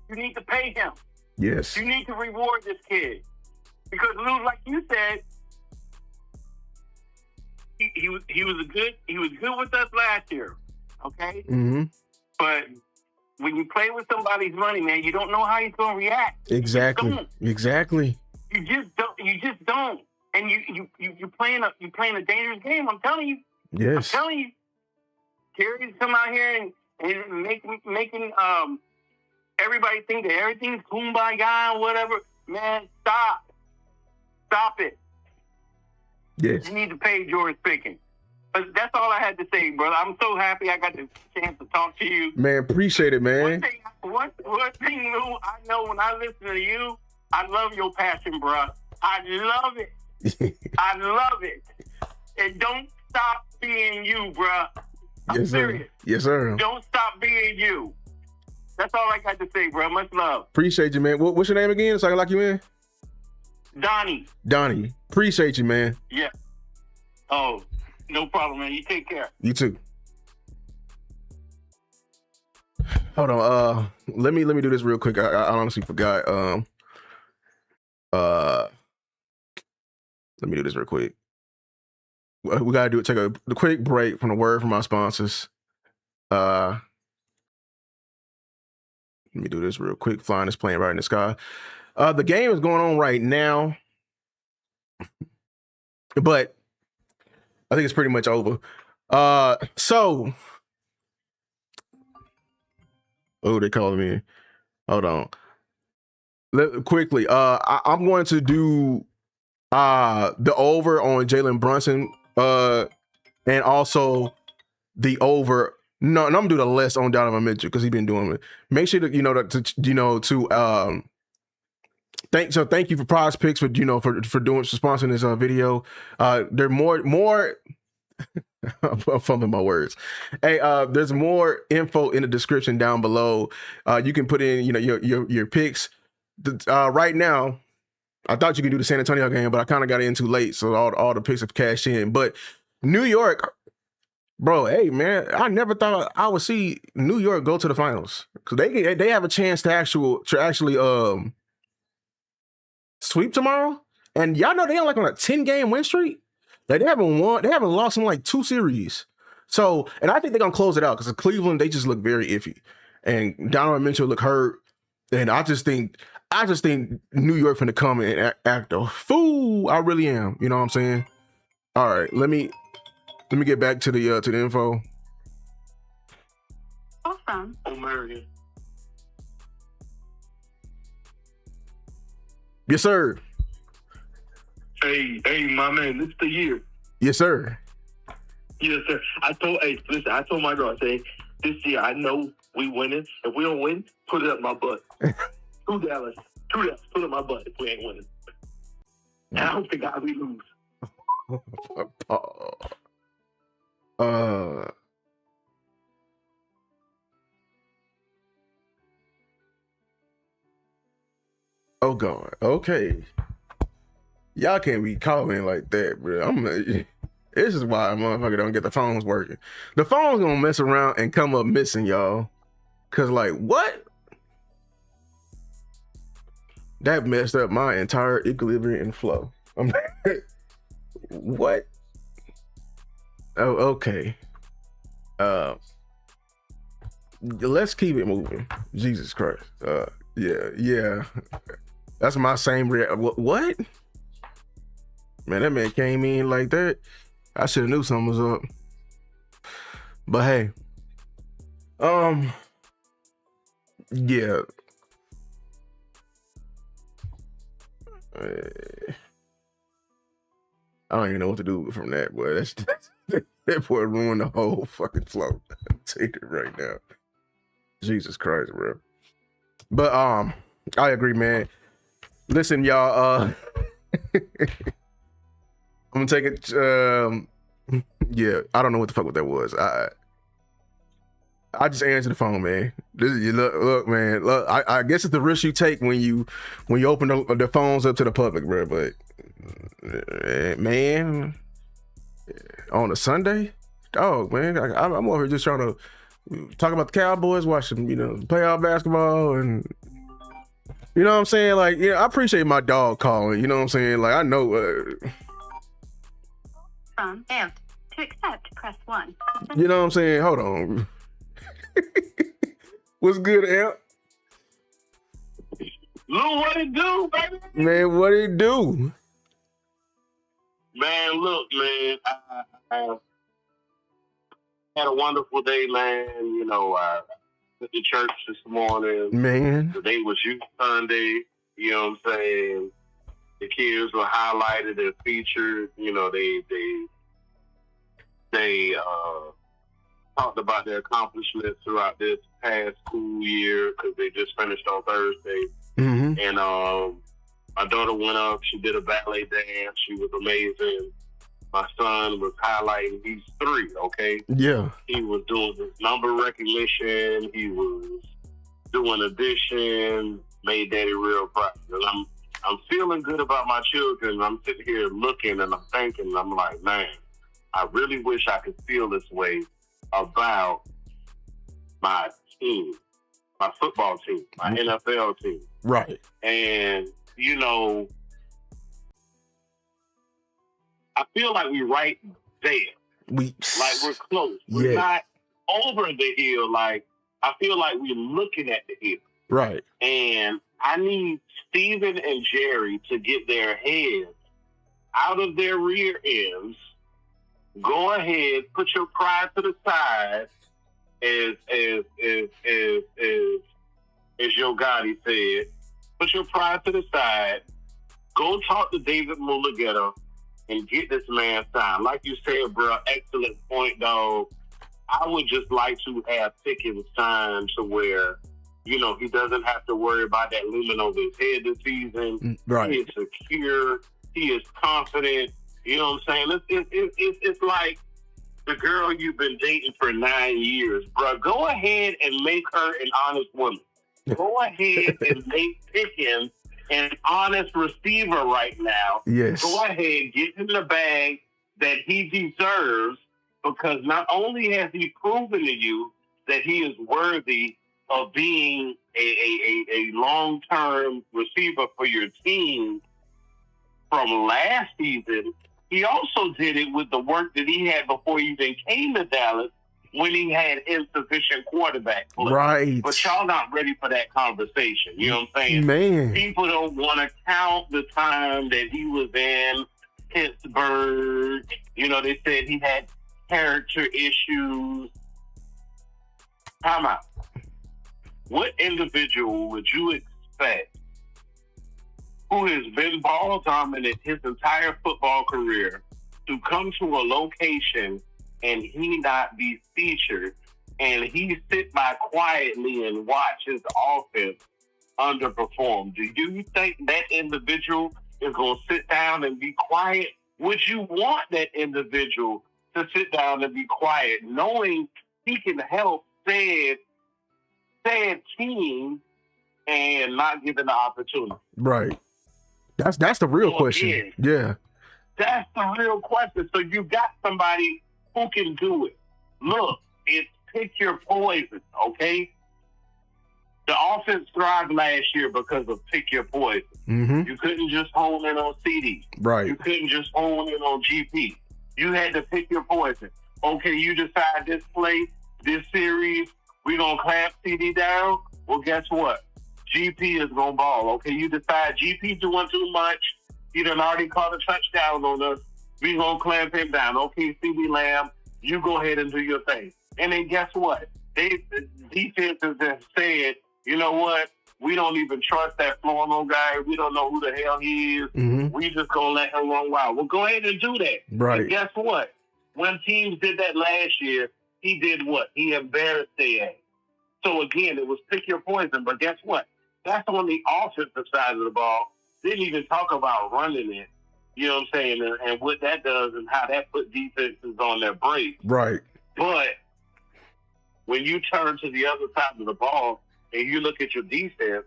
you need to pay him. Yes. You need to reward this kid. Because Lou, like you said, he was good with us last year. Okay? Mm-hmm. But when you play with somebody's money, man, you don't know how he's gonna react. Exactly. Exactly. You just don't. And you playing a dangerous game, I'm telling you. Yes. I'm telling you. Terry's come out here and making everybody think that everything's kumbaya and whatever. Man, stop it. Yes. You need to pay George Pickens. But that's all I had to say, brother. I'm so happy I got the chance to talk to you. Man, appreciate it, man. One thing, Lou, I know when I listen to you, I love your passion, bro. I love it. I love it. And don't stop being you, bro. I'm serious. Yes, sir. Don't stop being you. That's all I got to say, bro. Much love. Appreciate you, man. What's your name again so I can lock you in? Donnie. Appreciate you, man. Yeah. Oh, no problem, man. You take care. You too. Hold on. Let me do this real quick. I honestly forgot. Let me do this real quick. We gotta take a quick break from the word from our sponsors. Let me do this real quick. Flying is playing right in the sky. The game is going on right now, but I think it's pretty much over. So, oh, they calling me. Hold on. Quickly, I'm going to do the over on Jalen Brunson, and also the over. No, I'm gonna do the less on Donovan Mitchell because he's been doing it. Make sure that thank you for PrizePicks for sponsoring this video. There more. I'm fumbling my words. Hey, there's more info in the description down below. You can put in your picks. Right now, I thought you could do the San Antonio game, but I kind of got in too late, so all the picks have cashed in. But New York, bro, hey man, I never thought I would see New York go to the finals because they have a chance to actually sweep tomorrow. And y'all know they are like on a 10-game win streak. Like they haven't lost in like 2 series. So, and I think they're gonna close it out because Cleveland, they just look very iffy, and Donovan Mitchell look hurt, and I just think New York finna come and act a fool. I really am. You know what I'm saying? All right, let me get back to the info. Awesome. American. Yes, sir. Hey, my man, this is the year. Yes, sir. Yes, sir. I told my girl, I say, this year I know we winning. If we don't win, put it up my butt. Two Dallas, put it up my butt if we ain't winning. And I don't think we lose. Oh God. Okay. Y'all can't be calling like that, bro. This is why a motherfucker don't get the phones working. The phone's gonna mess around and come up missing, y'all. Cause like what? That messed up my entire equilibrium and flow. I'm like, what? Oh, okay. Let's keep it moving. Jesus Christ. Yeah. That's my same what? Man, that man came in like that. I should have knew something was up. But hey. Yeah. I don't even know what to do from that, boy. That boy ruined the whole fucking flow. Take it right now. Jesus Christ, bro. But I agree, man. Listen, y'all. I'm gonna take it. Yeah, I don't know what the fuck that was. I just answered the phone, man. Look, man. Look, I guess it's the risk you take when you open the phones up to the public, bro. But man, on a Sunday, dog, man, I'm over here just trying to talk about the Cowboys, watch them, playoff basketball, and you know what I'm saying. Like, I appreciate my dog calling. You know what I'm saying. Like, I know. Amped. To accept, press 1. You know what I'm saying. Hold on. What's good, Amp? Lou, what it do, baby? Man, what it do? Man, look, man. had a wonderful day, man. You know, I went to church this morning. Man. Today was Youth Sunday. You know what I'm saying? The kids were highlighted and featured. You know, they talked about their accomplishments throughout this past school year because they just finished on Thursday. Mm-hmm. And my daughter went up. She did a ballet dance. She was amazing. My son was highlighting. He's 3, okay? Yeah. He was doing his number recognition. He was doing addition. Made Daddy real proud. And I'm feeling good about my children. I'm sitting here looking and I'm thinking. I'm like, man, I really wish I could feel this way about my team, my football team, my NFL team. Right. And, you know, I feel like we're right there. Like we're close. We're not over the hill. Like, I feel like we're looking at the hill. Right. And I need Steven and Jerry to get their heads out of their rear ends. Go ahead, put your pride to the side, as Yo Gotti said. Put your pride to the side. Go talk to David Mulligetta and get this man signed. Like you said, bro, excellent point, dog. I would just like to have Pickens signed to where, you know, he doesn't have to worry about that looming over his head this season. Right. He is secure. He is confident. You know what I'm saying? It's like the girl you've been dating for 9 years, bro. Go ahead and make her an honest woman. Go ahead and make Pickens an honest receiver right now. Yes. Go ahead, get him the bag that he deserves, because not only has he proven to you that he is worthy of being a long-term receiver for your team from last season, he also did it with the work that he had before he even came to Dallas when he had insufficient quarterback play. Right. But y'all not ready for that conversation. You know what I'm saying? Man. People don't want to count the time that he was in Pittsburgh. You know, they said he had character issues. Time out. What individual would you expect who has been ball dominant his entire football career to come to a location and he not be featured and he sit by quietly and watch his offense underperform? Do you think that individual is going to sit down and be quiet? Would you want that individual to sit down and be quiet, knowing he can help said team and not given the opportunity? Right. That's the real question. Again, yeah. That's the real question. So you got somebody who can do it. Look, it's pick your poison, okay? The offense thrived last year because of pick your poison. Mm-hmm. You couldn't just hone in on CD. Right. You couldn't just hone in on GP. You had to pick your poison. Okay, you decide this play, this series, we're going to clamp CD down. Well, guess what? GP is going to ball. Okay, you decide GP doing too much. He done already caught a touchdown on us. We're going to clamp him down. Okay, CD Lamb, you go ahead and do your thing. And then guess what? The defenses have said, you know what? We don't even trust that Florimo guy. We don't know who the hell he is. Mm-hmm. We just going to let him run wild. Well, go ahead and do that. Right. And guess what? When teams did that last year, he did what? He embarrassed their ass. So again, it was pick your poison. But guess what? That's on the offensive side of the ball. Didn't even talk about running it. You know what I'm saying? And what that does and how that put defenses on their break. Right. But when you turn to the other side of the ball and you look at your defense,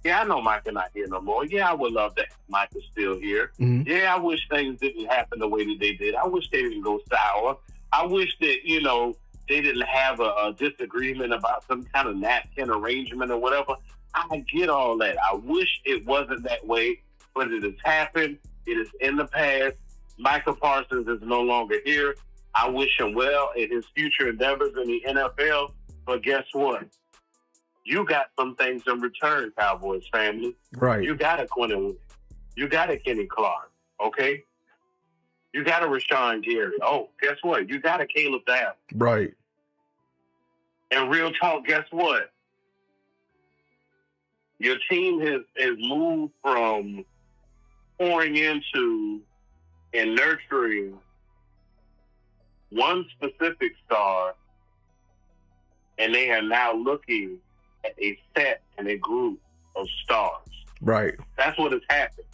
yeah, I know Micah not here no more. Yeah, I would love that Micah's still here. Mm-hmm. Yeah, I wish things didn't happen the way that they did. I wish they didn't go sour. I wish that, you know, they didn't have a disagreement about some kind of napkin arrangement or whatever. I get all that. I wish it wasn't that way, but it has happened. It is in the past. Micah Parsons is no longer here. I wish him well in his future endeavors in the NFL. But guess what? You got some things in return, Cowboys family. Right. You got a Quentin. You got a Kenny Clark. Okay. You got a Rashawn Gary. Oh, guess what? You got a Caleb Down. Right. And real talk, guess what? Your team has moved from pouring into and nurturing one specific star, and they are now looking at a set and a group of stars. Right. That's what has happened.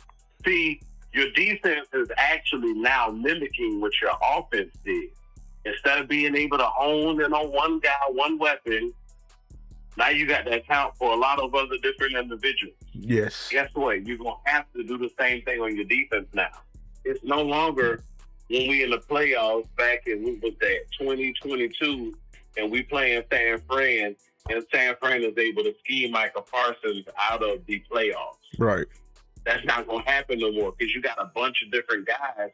See, your defense is actually now mimicking what your offense did. Instead of being able to hone in on one guy, one weapon, now you got to account for a lot of other different individuals. Yes. Guess what? You're going to have to do the same thing on your defense now. It's no longer when we in the playoffs back in, what was that, 2022, and we playing San Fran, and San Fran is able to scheme Micah Parsons out of the playoffs. Right. That's not going to happen no more because you got a bunch of different guys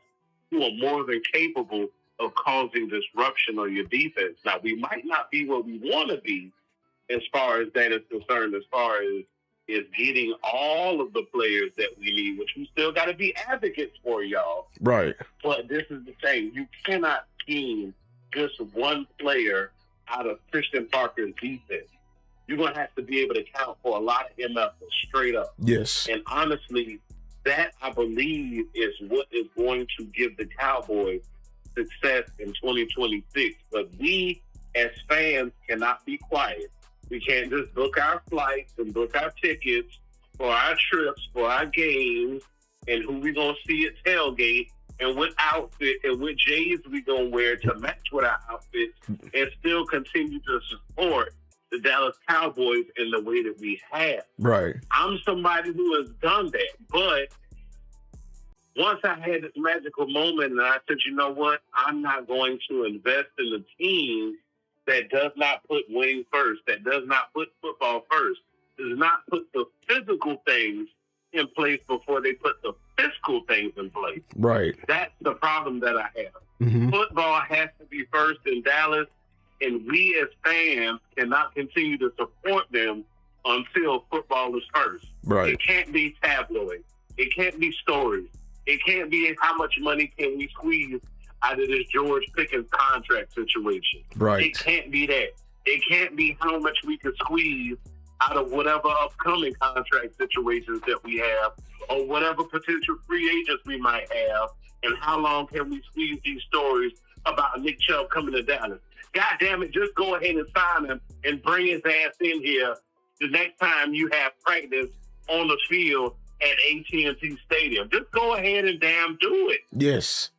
who are more than capable of causing disruption on your defense. Now, we might not be where we want to be as far as that is concerned, as far as is getting all of the players that we need, which we still got to be advocates for, y'all. Right. But this is the thing. You cannot scheme just one player out of Christian Parker's defense. You're going to have to be able to count for a lot of MFs straight up. Yes. And honestly, that, I believe, is what is going to give the Cowboys success in 2026. But we, as fans, cannot be quiet. We can't just book our flights and book our tickets for our trips, for our games, and who we going to see at tailgate, and what outfit and what J's we going to wear to match with our outfits, and still continue to support the Dallas Cowboys in the way that we have. Right. I'm somebody who has done that, but once I had this magical moment and I said, you know what, I'm not going to invest in a team that does not put winning first, that does not put football first, does not put the physical things in place before they put the fiscal things in place. Right. That's the problem that I have. Mm-hmm. Football has to be first in Dallas, and we as fans cannot continue to support them until football is first. Right. It can't be tabloid. It can't be stories. It can't be how much money can we squeeze out of this George Pickens contract situation. Right. It can't be that. It can't be how much we can squeeze out of whatever upcoming contract situations that we have or whatever potential free agents we might have, and how long can we squeeze these stories about Nick Chubb coming to Dallas. God damn it, just go ahead and sign him and bring his ass in here the next time you have practice on the field at AT&T Stadium. Just go ahead and damn do it. Yes.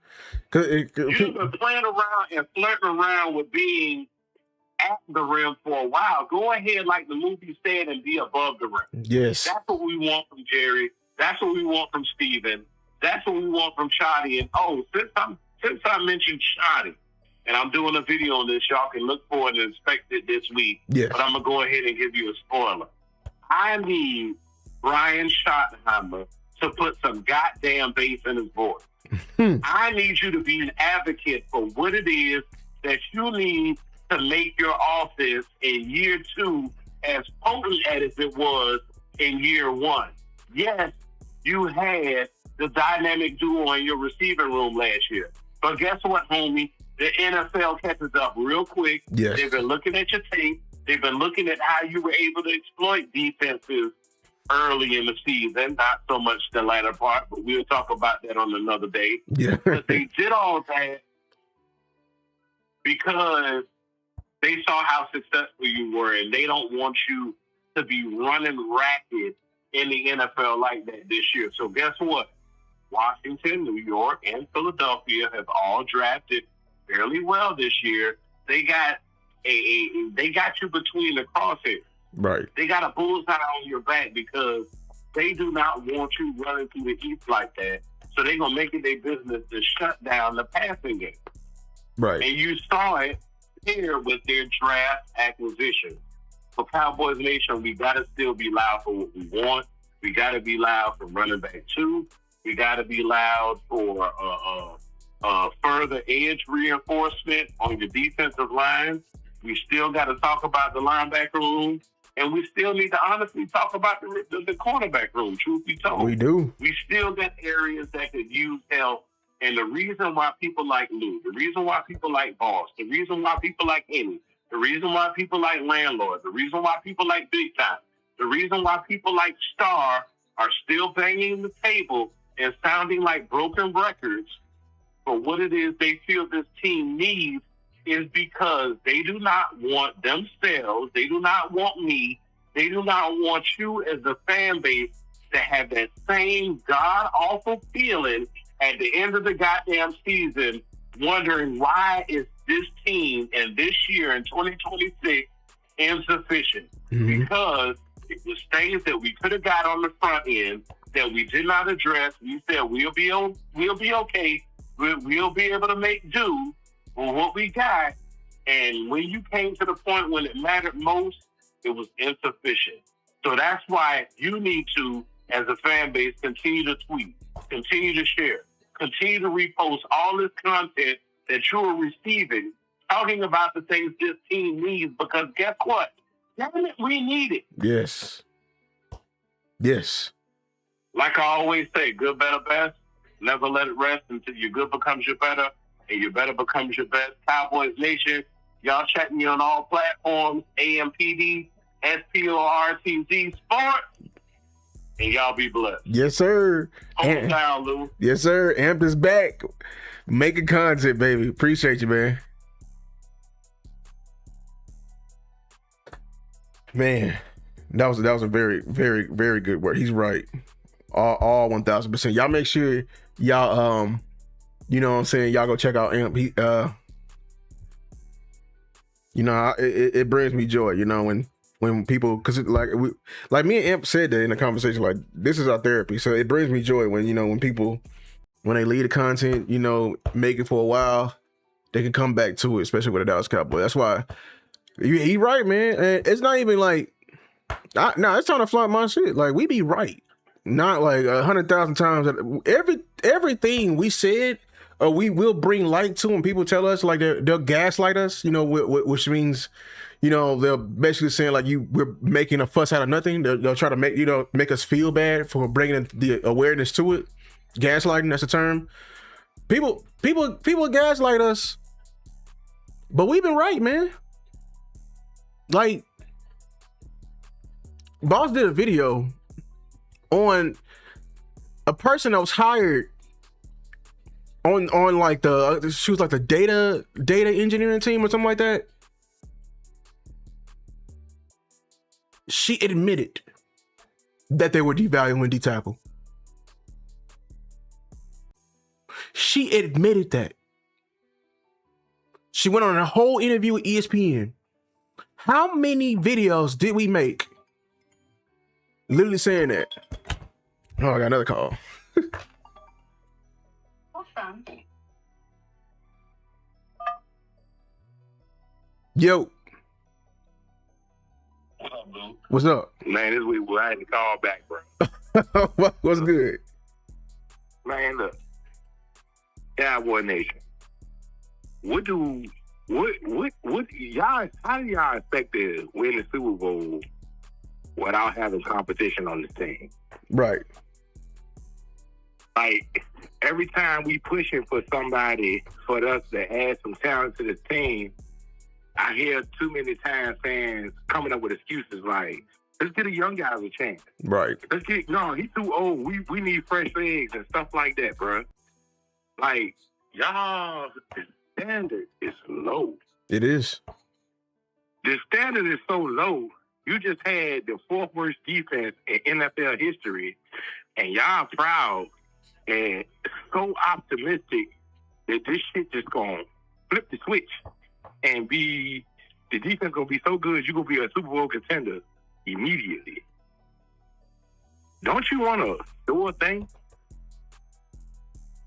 You've been playing around and flirting around with being at the rim for a while. Go ahead, like the movie said, and be above the rim. Yes. That's what we want from Jerry. That's what we want from Steven. That's what we want from Shotty. And since I mentioned Shotty, and I'm doing a video on this, y'all can look for it and inspect it this week. Yes. But I'm going to go ahead and give you a spoiler. I need Brian Schottenheimer to put some goddamn bass in his voice. I need you to be an advocate for what it is that you need to make your offense in year 2 as potent as it was in year 1. Yes, you had the dynamic duo in your receiving room last year. But guess what, homie? The NFL catches up real quick. Yes. They've been looking at your tape. They've been looking at how you were able to exploit defenses early in the season. Not so much the latter part, but we'll talk about that on another day. Yeah. But they did all that because they saw how successful you were, and they don't want you to be running racket in the NFL like that this year. So guess what? Washington, New York, and Philadelphia have all drafted fairly well this year. They got they got you between the crosshairs. Right. They got a bullseye on your back because they do not want you running through the East like that. So they're going to make it their business to shut down the passing game. Right. And you saw it here with their draft acquisition. For Cowboys Nation, we got to still be loud for what we want. We got to be loud for running back 2. We got to be loud for further edge reinforcement on your defensive line. We still got to talk about the linebacker room. And we still need to honestly talk about the cornerback room, truth be told. We do. We still got areas that could use help And the reason why people like Lou, the reason why people like Boss, the reason why people like Henny, the reason why people like Landlord, the reason why people like Big Time, the reason why people like Star are still banging the table and sounding like broken records for what it is they feel this team needs is because they do not want themselves, they do not want me, they do not want you as a fan base to have that same god-awful feeling at the end of the goddamn season, wondering why is this team and this year in 2026 insufficient? Because it was things that we could have got on the front end that we did not address. We said we'll be okay. We'll be able to make do with what we got. And when you came to the point when it mattered most, it was insufficient. So that's why you need to, as a fan base, continue to tweet, continue to share, continue to repost all this content that you are receiving, talking about the things this team needs, because guess what? Damn it, we need it. Yes. Yes. Like I always say, good, better, best. Never let it rest until your good becomes your better and your better becomes your best. Cowboys Nation, y'all check me on all platforms, AMPD, SPORTZ Sport, and y'all be blessed. Yes, sir. Hold down, Lou. Yes, sir. Amp is back. Making content, baby. Appreciate you, man. Man, that was a very, very, very good word. He's right. All 1000%. Y'all make sure y'all you know what I'm saying, y'all go check out Amp. He you know, it brings me joy, you know, when people, because like me and Amp said that in the conversation, like, this is our therapy. So it brings me joy when, you know, when people, when they leave the content, you know, make it for a while, they can come back to it, especially with the Dallas Cowboys. That's why he right, man. And it's not even like, it's time to flaunt my shit. Like, we be right. Not like 100,000 times. Everything we said, we will bring light to when people tell us, like, they'll gaslight us, you know, which means, you know, they're basically saying like we're making a fuss out of nothing. They'll try to make us feel bad for bringing the awareness to it. Gaslighting, that's a term. People gaslight us, but we've been right, man. Like, Boss did a video on a person that was hired on like she was like the data engineering team or something like that. She admitted that they were devaluing D tackle. She admitted that. She went on a whole interview with ESPN. How many videos did we make literally saying that? Oh, I got another call. Awesome. Yo. What up, Lou? What's up? Man, this week I had to call back, bro. What's good? Man, look. Cowboy Nation. What y'all, how do y'all expect to win the Super Bowl without having competition on this team? Right. Like, every time we pushing for somebody for us to add some talent to this team, I hear too many times fans coming up with excuses like, let's get a young guy a chance. Right. No, he's too old. We need fresh eggs and stuff like that, bro. Like, y'all, the standard is low. It is. The standard is so low. You just had the fourth worst defense in NFL history, and y'all proud and so optimistic that this shit just gonna flip the switch and the defense gonna be so good you're gonna be a Super Bowl contender immediately. Don't you want to do a thing?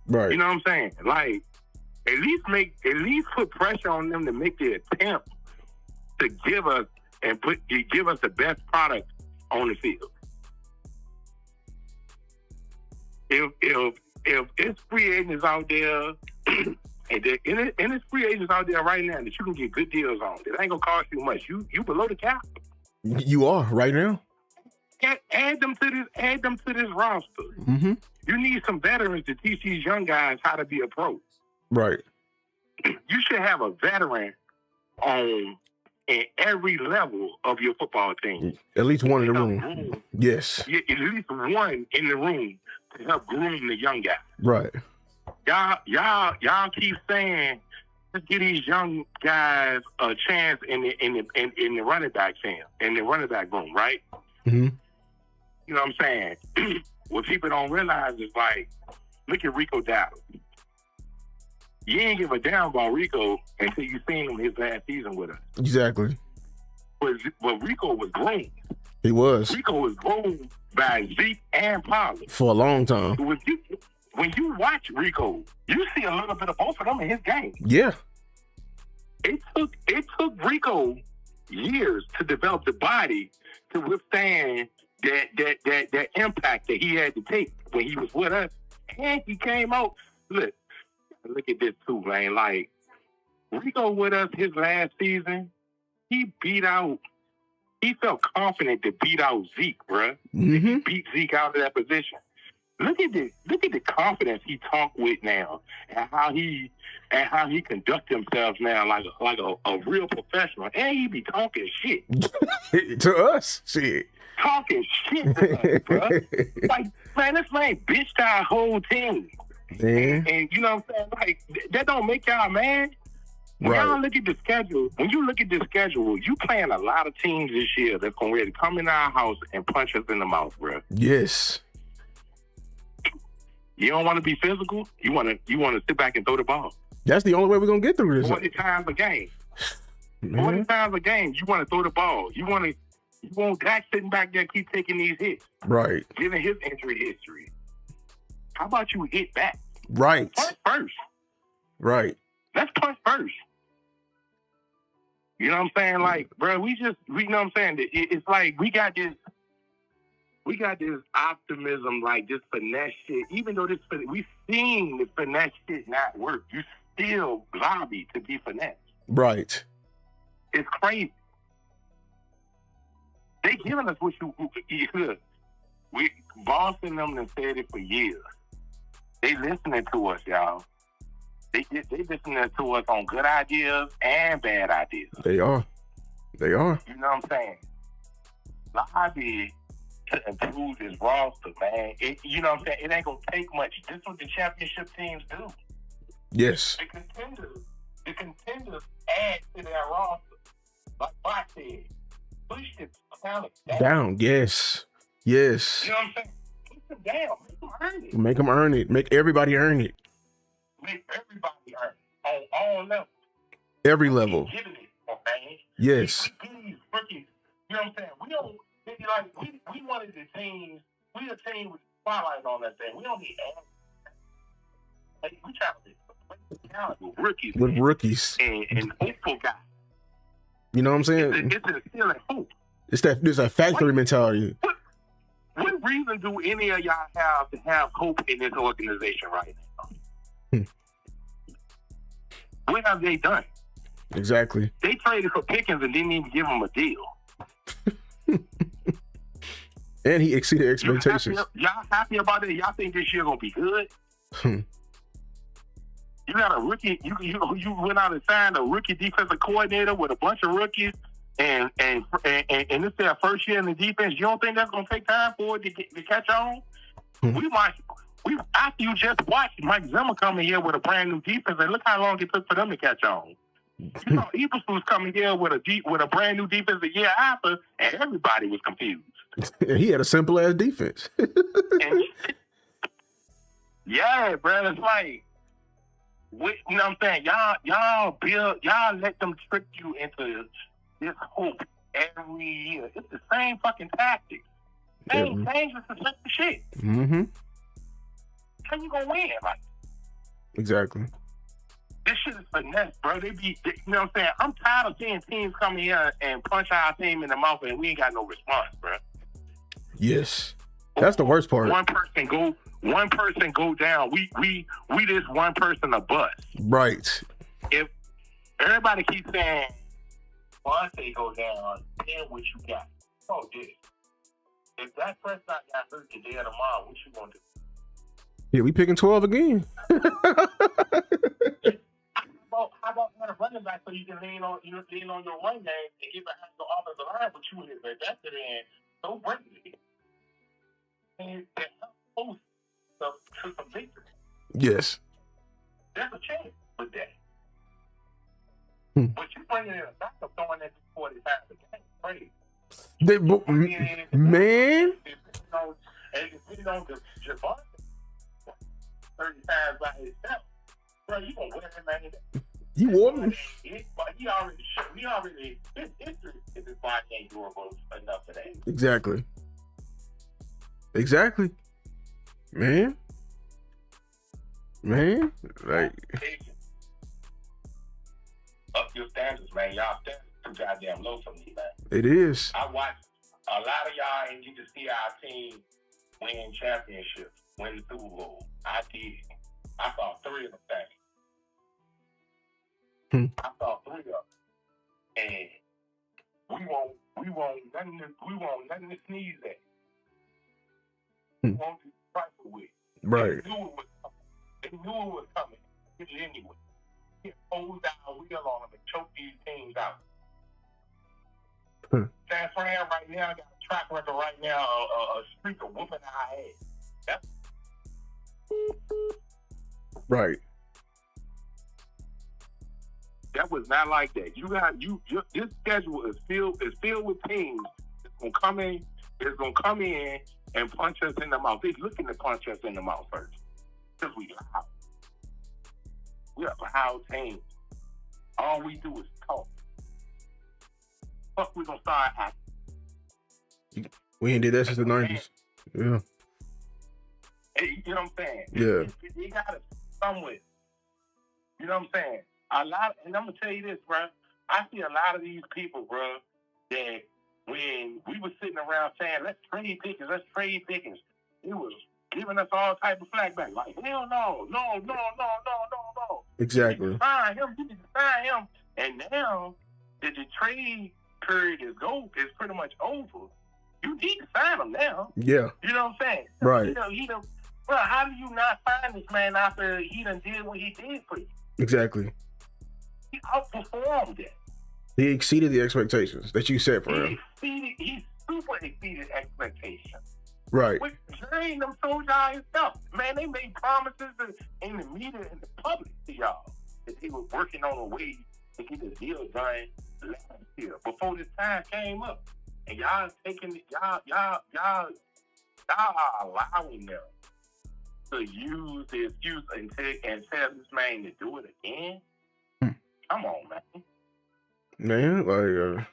Right. You know what I'm saying? Like, at least put pressure on them to make the attempt to give us the best product on the field. If it's free agents out there, and it's free agents out there right now that you can get good deals on, it ain't gonna cost you much. You below the cap. You are right now. Add them to this roster. Mm-hmm. You need some veterans to teach these young guys how to be a pro. Right. You should have a veteran in every level of your football team. At least one in the room. Yes. Yeah, at least one in the room to help groom the young guys. Right. Y'all keep saying, let's give these young guys a chance in the running back room, right? Mm-hmm. You know what I'm saying? What people don't realize is, like, look at Rico Dowdle. You ain't give a damn about Rico until you seen him his last season with us. Exactly. But Rico was groomed. He was. Rico was groomed by Zeke and Pollard. For a long time. When you watch Rico, you see a little bit of both of them in his game. Yeah. It took Rico years to develop the body to withstand that impact that he had to take when he was with us. And he came out. Look at this too, man. Like, Rico with us his last season, he felt confident to beat out Zeke, bruh. Mm-hmm. He beat Zeke out of that position. Look at the confidence he talked with now, and how he conduct himself now like a real professional. And he be talking shit to us. Shit. Talking shit to us, bruh. Like, man, this man bitched our whole team. Yeah. And you know what I'm saying? Like, that don't make y'all mad. When y'all look at the schedule, you playing a lot of teams this year that's going to ready to come in our house and punch us in the mouth, bro. Yes. You don't want to be physical. You want to sit back and throw the ball. That's the only way we're going to get through this. 40 times a game. Man. 40 times a game, you want to throw the ball. You want Dak sitting back there keep taking these hits. Right. Given his injury history. How about you hit back? Right. Punch first. Right. Let's punch first. You know what I'm saying? Like, bro, we know what I'm saying? It's like we got this optimism, like this finesse shit. Even though we seen the finesse shit not work, you still lobby to be finesse. Right. It's crazy. They giving us what Boston them and said it for years. They listening to us, y'all. They listening to us on good ideas and bad ideas. They are. You know what I'm saying? Lobby to improve this roster, man. You know what I'm saying? It ain't gonna take much. This is what the championship teams do. Yes. The contenders add to their roster. Like I said, push the talent down. Yes. Yes. You know what I'm saying? Push them down. Make them earn it. Make them earn it. Make everybody earn it. Make everybody earn it. On all levels. Every level. Giving it, okay? Yes. These rookies, you know what I'm saying? We don't, we wanted the teams, we a team with spotlight on that thing. We don't need ads. Like, we try to be talent with rookies. With rookies. And hopeful guys. You know what I'm saying? It's instilling hope. There's a factory mentality. What reason do any of y'all have to have hope in this organization right now? What have they done? Exactly. They traded for Pickens and didn't even give him a deal. And he exceeded expectations. Y'all happy about it? Y'all think this year gonna be good? You got a rookie. You went out and signed a rookie defensive coordinator with a bunch of rookies, and this is their first year in the defense. You don't think that's gonna take time for it to catch on? After you just watched Mike Zimmer coming here with a brand new defense, and look how long it took for them to catch on. You know, Eagles was coming here with a brand new defense a year after, and everybody was confused. He had a simple ass defense. Yeah, bro, it's like, you know what I'm saying? Y'all let them trick you into this hope every year. It's the same fucking tactics. Same things, it's the same shit. Mm-hmm. How you gonna win? Like, exactly. this shit is finesse, bro. You know what I'm saying? I'm tired of seeing teams come here and punch our team in the mouth and we ain't got no response, bro. Yes. That's the worst part. One person go down. We this one person a bust. Right. If everybody keeps saying, once they go down, then what you got? Oh, this. If Dak Prescott got hurt today or tomorrow, what you gonna do? Yeah, we picking 12 again. How about a running back so you can lean on your run game and get behind the offensive line, but you would have invested in so greatly. And that helps to some victory. Yes. There's a chance with that. Hmm. But you bringing in a backup throwing that 45 a game, crazy. Man. And depending on the Javon 35 by himself, bro, you gonna win him, man. He wore me. But he already, his history is his body ain't durable enough for that. Exactly. Man. Like, up your standards, man. Y'all standards too goddamn low for me, man. it is. I watched a lot of y'all and you can see our team win championships, win the Super Bowl. I did. I saw 3 of them things. I saw 3 of them. And we want nothing to sneeze at. We want to trifle with. Right. They knew it was coming. It anyway. It holds down wheel on them and choke these teams out. San Fran right now got a track record right now, a streak of whooping our ass. Right. That was not like that. This schedule is filled with teams that's gonna come in and punch us in the mouth. They're looking to punch us in the mouth first. Because we loud. We are loud teams. All we do is talk. Fuck, we gonna start acting. We ain't did that since the 90s. Yeah. Hey, you know what I'm saying? Yeah. You gotta somewhere. You know what I'm saying? And I'm gonna tell you this, bro. I see a lot of these people, bro, that when we were sitting around saying, let's trade Pickens, it was giving us all type of flack back. Like, hell no. Exactly. You need to sign him. And now that the trade period is pretty much over, you need to sign him now. Yeah. You know what I'm saying? Right. Bro, how do you not sign this man after he done did what he did for you? Exactly. He outperformed it. He exceeded the expectations that you set for him. He super exceeded expectations. Right. With Jerry and them told y'all himself. Man, they made promises in the media and the public to y'all that they were working on a way to get the deal done last year before this time came up. And y'all taking y'all are allowing them to use the excuse and tell this man to do it again. Come on, man. Man, like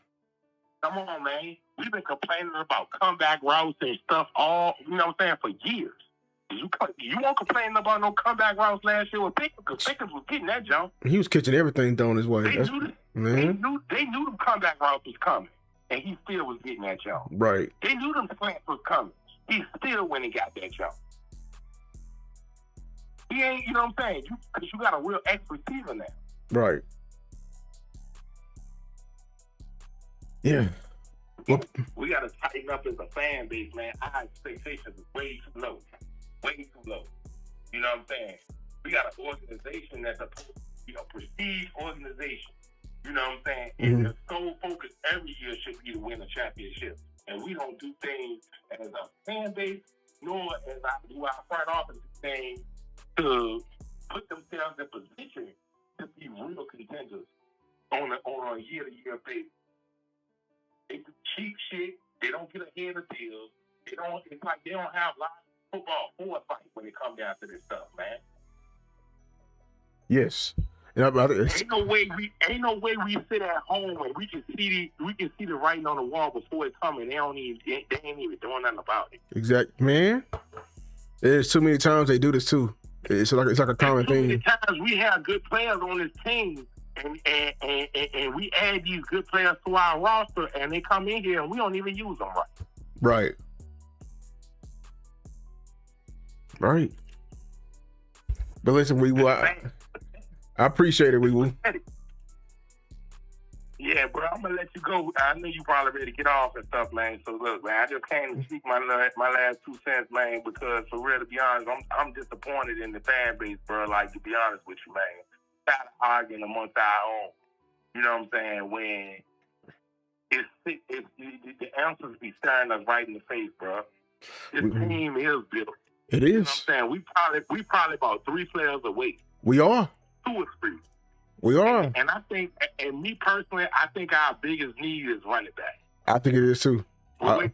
come on, man. We've been complaining about comeback routes and stuff all, you know what I'm saying, for years. You won't complain about no comeback routes last year with Pickens, because Pickens was getting that jump. he was catching everything thrown his way. They knew the comeback routes was coming, and he still was getting that jump. Right. They knew them slants was coming. He still went and got that jump. He ain't, you know what I'm saying, because you got a real ex-receiver now. Right. Yeah. Well, we got to tighten up as a fan base, man. Our expectations is way too low. You know what I'm saying? We got an organization that's a prestige organization. You know what I'm saying? And the sole focus every year should be to win a championship. And we don't do things as a fan base, nor as our front office thing to put themselves in position to be real contenders on a year-to-year basis. They do cheap shit. They don't get ahead of deals. It's like they don't have live football foresight when it comes down to this stuff, man. Yes. Ain't no way we sit at home and we can see the writing on the wall before it comes. They ain't even doing nothing about it. Exactly, man. There's too many times they do this too. It's like a common thing. Too many times we have good players on this team. And we add these good players to our roster, and they come in here, and we don't even use them right. Right. But listen, we will. I appreciate it. We will. Yeah, Yeah, bro, I'm gonna let you go. I know you probably ready to get off and stuff, man. So look, man, I just came to speak my last 2 cents, man, because for real, to be honest, I'm disappointed in the fan base, bro. Like, to be honest with you, man, tired of arguing amongst our own. You know what I'm saying? When it's the answers be staring us right in the face, bro. This team is built. It is. You know what I'm saying? We probably about 3 players away. We are. 2 or 3. We are. And I think, and me personally, I think our biggest need is running back. I think it is too. The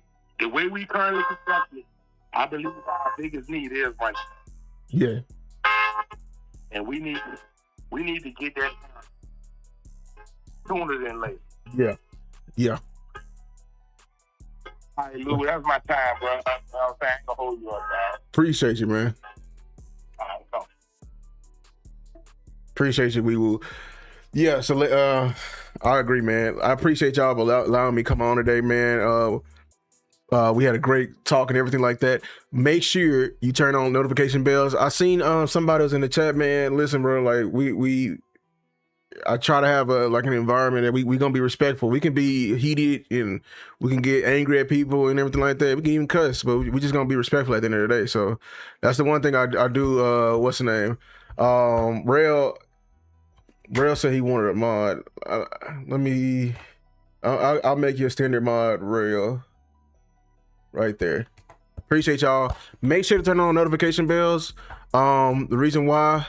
way we currently constructed, I believe our biggest need is running back. Yeah. And we need to get that sooner than later. Yeah. Yeah. All right, Lou, that's my time, bro. I'm saying I ain't gonna hold you up, dog. Appreciate you, man. All right, go. Appreciate you. We will. Yeah. So I agree, man. I appreciate y'all for allowing me to come on today, man. We had a great talk and everything like that. Make sure you turn on notification bells. I seen somebody was in the chat, man. Listen, bro, like I try to have an environment that we gonna be respectful. We can be heated and we can get angry at people and everything like that. We can even cuss, but we just gonna be respectful at the end of the day. So that's the one thing I do. What's the name? Rail said he wanted a mod. I'll make you a standard mod, Rail. Right there. Appreciate y'all. Make sure to turn on notification bells. The reason why,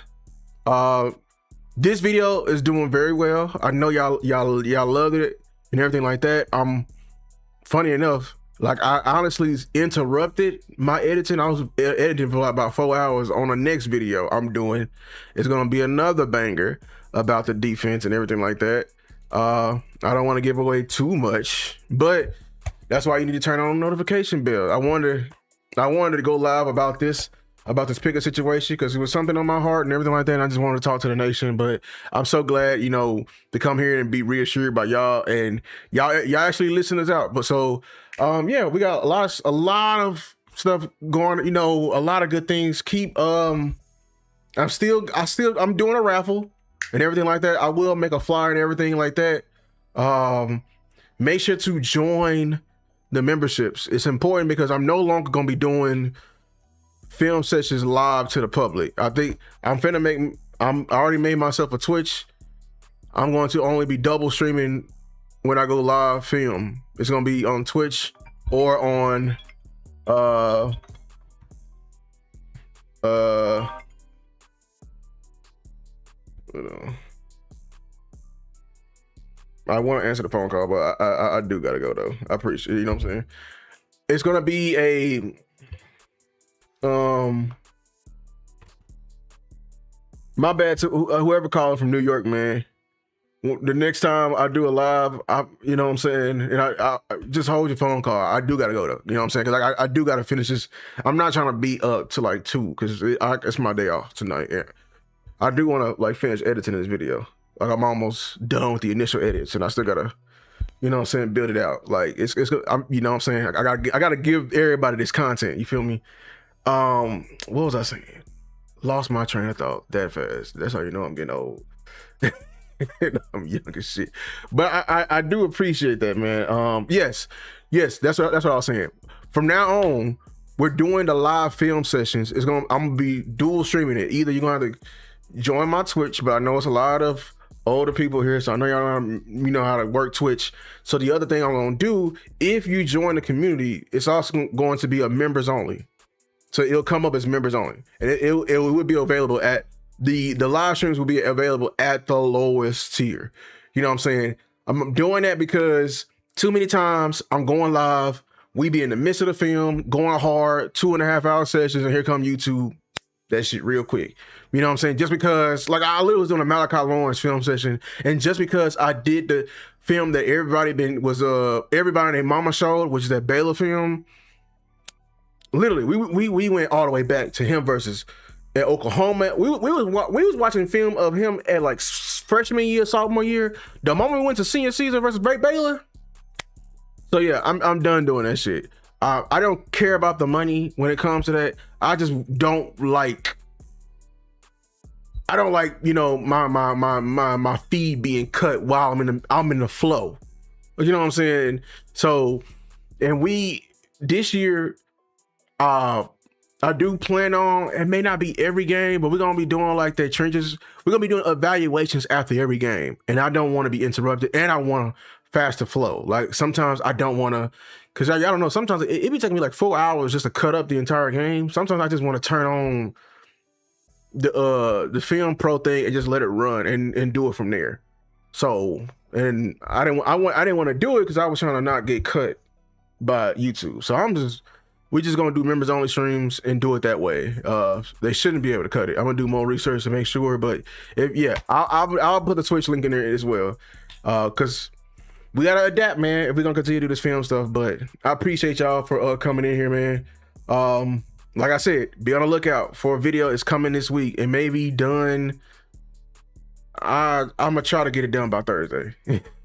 this video is doing very well. I know y'all loved it and everything like that. Funny enough, like I honestly interrupted my editing. I was editing for about 4 hours on the next video I'm doing. It's gonna be another banger about the defense and everything like that. I don't want to give away too much, but that's why you need to turn on the notification bell. I wanted to go live about this Pickens situation because it was something on my heart and everything like that. And I just wanted to talk to the nation, but I'm so glad, to come here and be reassured by y'all and y'all actually listen us out. But so, yeah, we got a lot of stuff going, a lot of good things. I'm doing a raffle and everything like that. I will make a flyer and everything like that. Make sure to join the memberships. It's important because I'm no longer going to be doing film sessions live to the public. I think I already made myself a Twitch. I'm going to only be double streaming when I go live film. It's going to be on Twitch or on I want to answer the phone call, but I do gotta go though. I appreciate it, you know what I'm saying? It's gonna be a my bad to whoever called from New York, man. The next time I do a live, you know what I'm saying, and I just hold your phone call. I do gotta go though, you know what I'm saying? Because I do gotta finish this. I'm not trying to be up to like 2 because it's my day off tonight. Yeah. I do want to finish editing this video. Like I'm almost done with the initial edits, and I still gotta, you know what I'm saying, build it out. Like it's you know what I'm saying. I gotta give everybody this content. You feel me? What was I saying? Lost my train of thought that fast. That's how you know I'm getting old. I'm young as shit. But I do appreciate that, man. Yes, that's what I was saying. From now on, we're doing the live film sessions. I'm gonna be dual streaming it. Either you're gonna have to join my Twitch, but I know it's a lot of older people here, so I know y'all know how to work Twitch. So the other thing I'm gonna do, if you join the community, it's also going to be a members only. So it'll come up as members only, and it will be available at the live streams will be available at the lowest tier. You know what I'm saying? I'm doing that because too many times I'm going live, we be in the midst of the film, going hard, 2.5 hour sessions, and here come YouTube. That shit real quick. You know what I'm saying? Just because, like, I literally was doing a Malachi Lawrence film session, and just because I did the film that everybody and their mama showed, which is that Baylor film, literally, we went all the way back to him versus at Oklahoma. We was watching film of him at like freshman year, sophomore year. The moment we went to senior season versus Baylor. So yeah, I'm done doing that shit. I don't care about the money when it comes to that. I just don't like I don't like, you know, my feed being cut while I'm in the flow. You know what I'm saying? So, and this year, I do plan on, it may not be every game, but we're going to be doing like that trenches. We're going to be doing evaluations after every game. And I don't want to be interrupted. And I want to faster flow. Like sometimes I don't want to, because I don't know, sometimes it be taking me like 4 hours just to cut up the entire game. Sometimes I just want to turn on the Film Pro thing and just let it run and do it from there. So, and I didn't want to do it because I was trying to not get cut by YouTube. So we're just gonna do members only streams and do it that way. They shouldn't be able to cut it. I'm gonna do more research to make sure, but I'll put the Twitch link in there as well. Cause we gotta adapt, man, if we're gonna continue to do this film stuff. But I appreciate y'all for coming in here, man. Like I said, be on the lookout for a video. It's coming this week. It may be done. I'm gonna try to get it done by Thursday.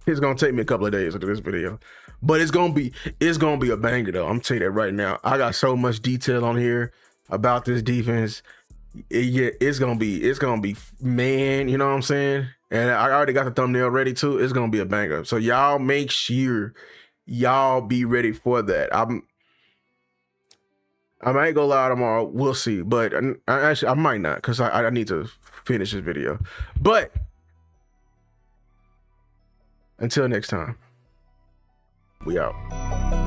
It's gonna take me a couple of days to do this video, but it's gonna be a banger though. I'm telling you that right now. I got so much detail on here about this defense. It's gonna be man. You know what I'm saying? And I already got the thumbnail ready too. It's gonna be a banger. So y'all make sure y'all be ready for that. I might go live tomorrow. We'll see. But I might not because I need to finish this video. But until next time, we out.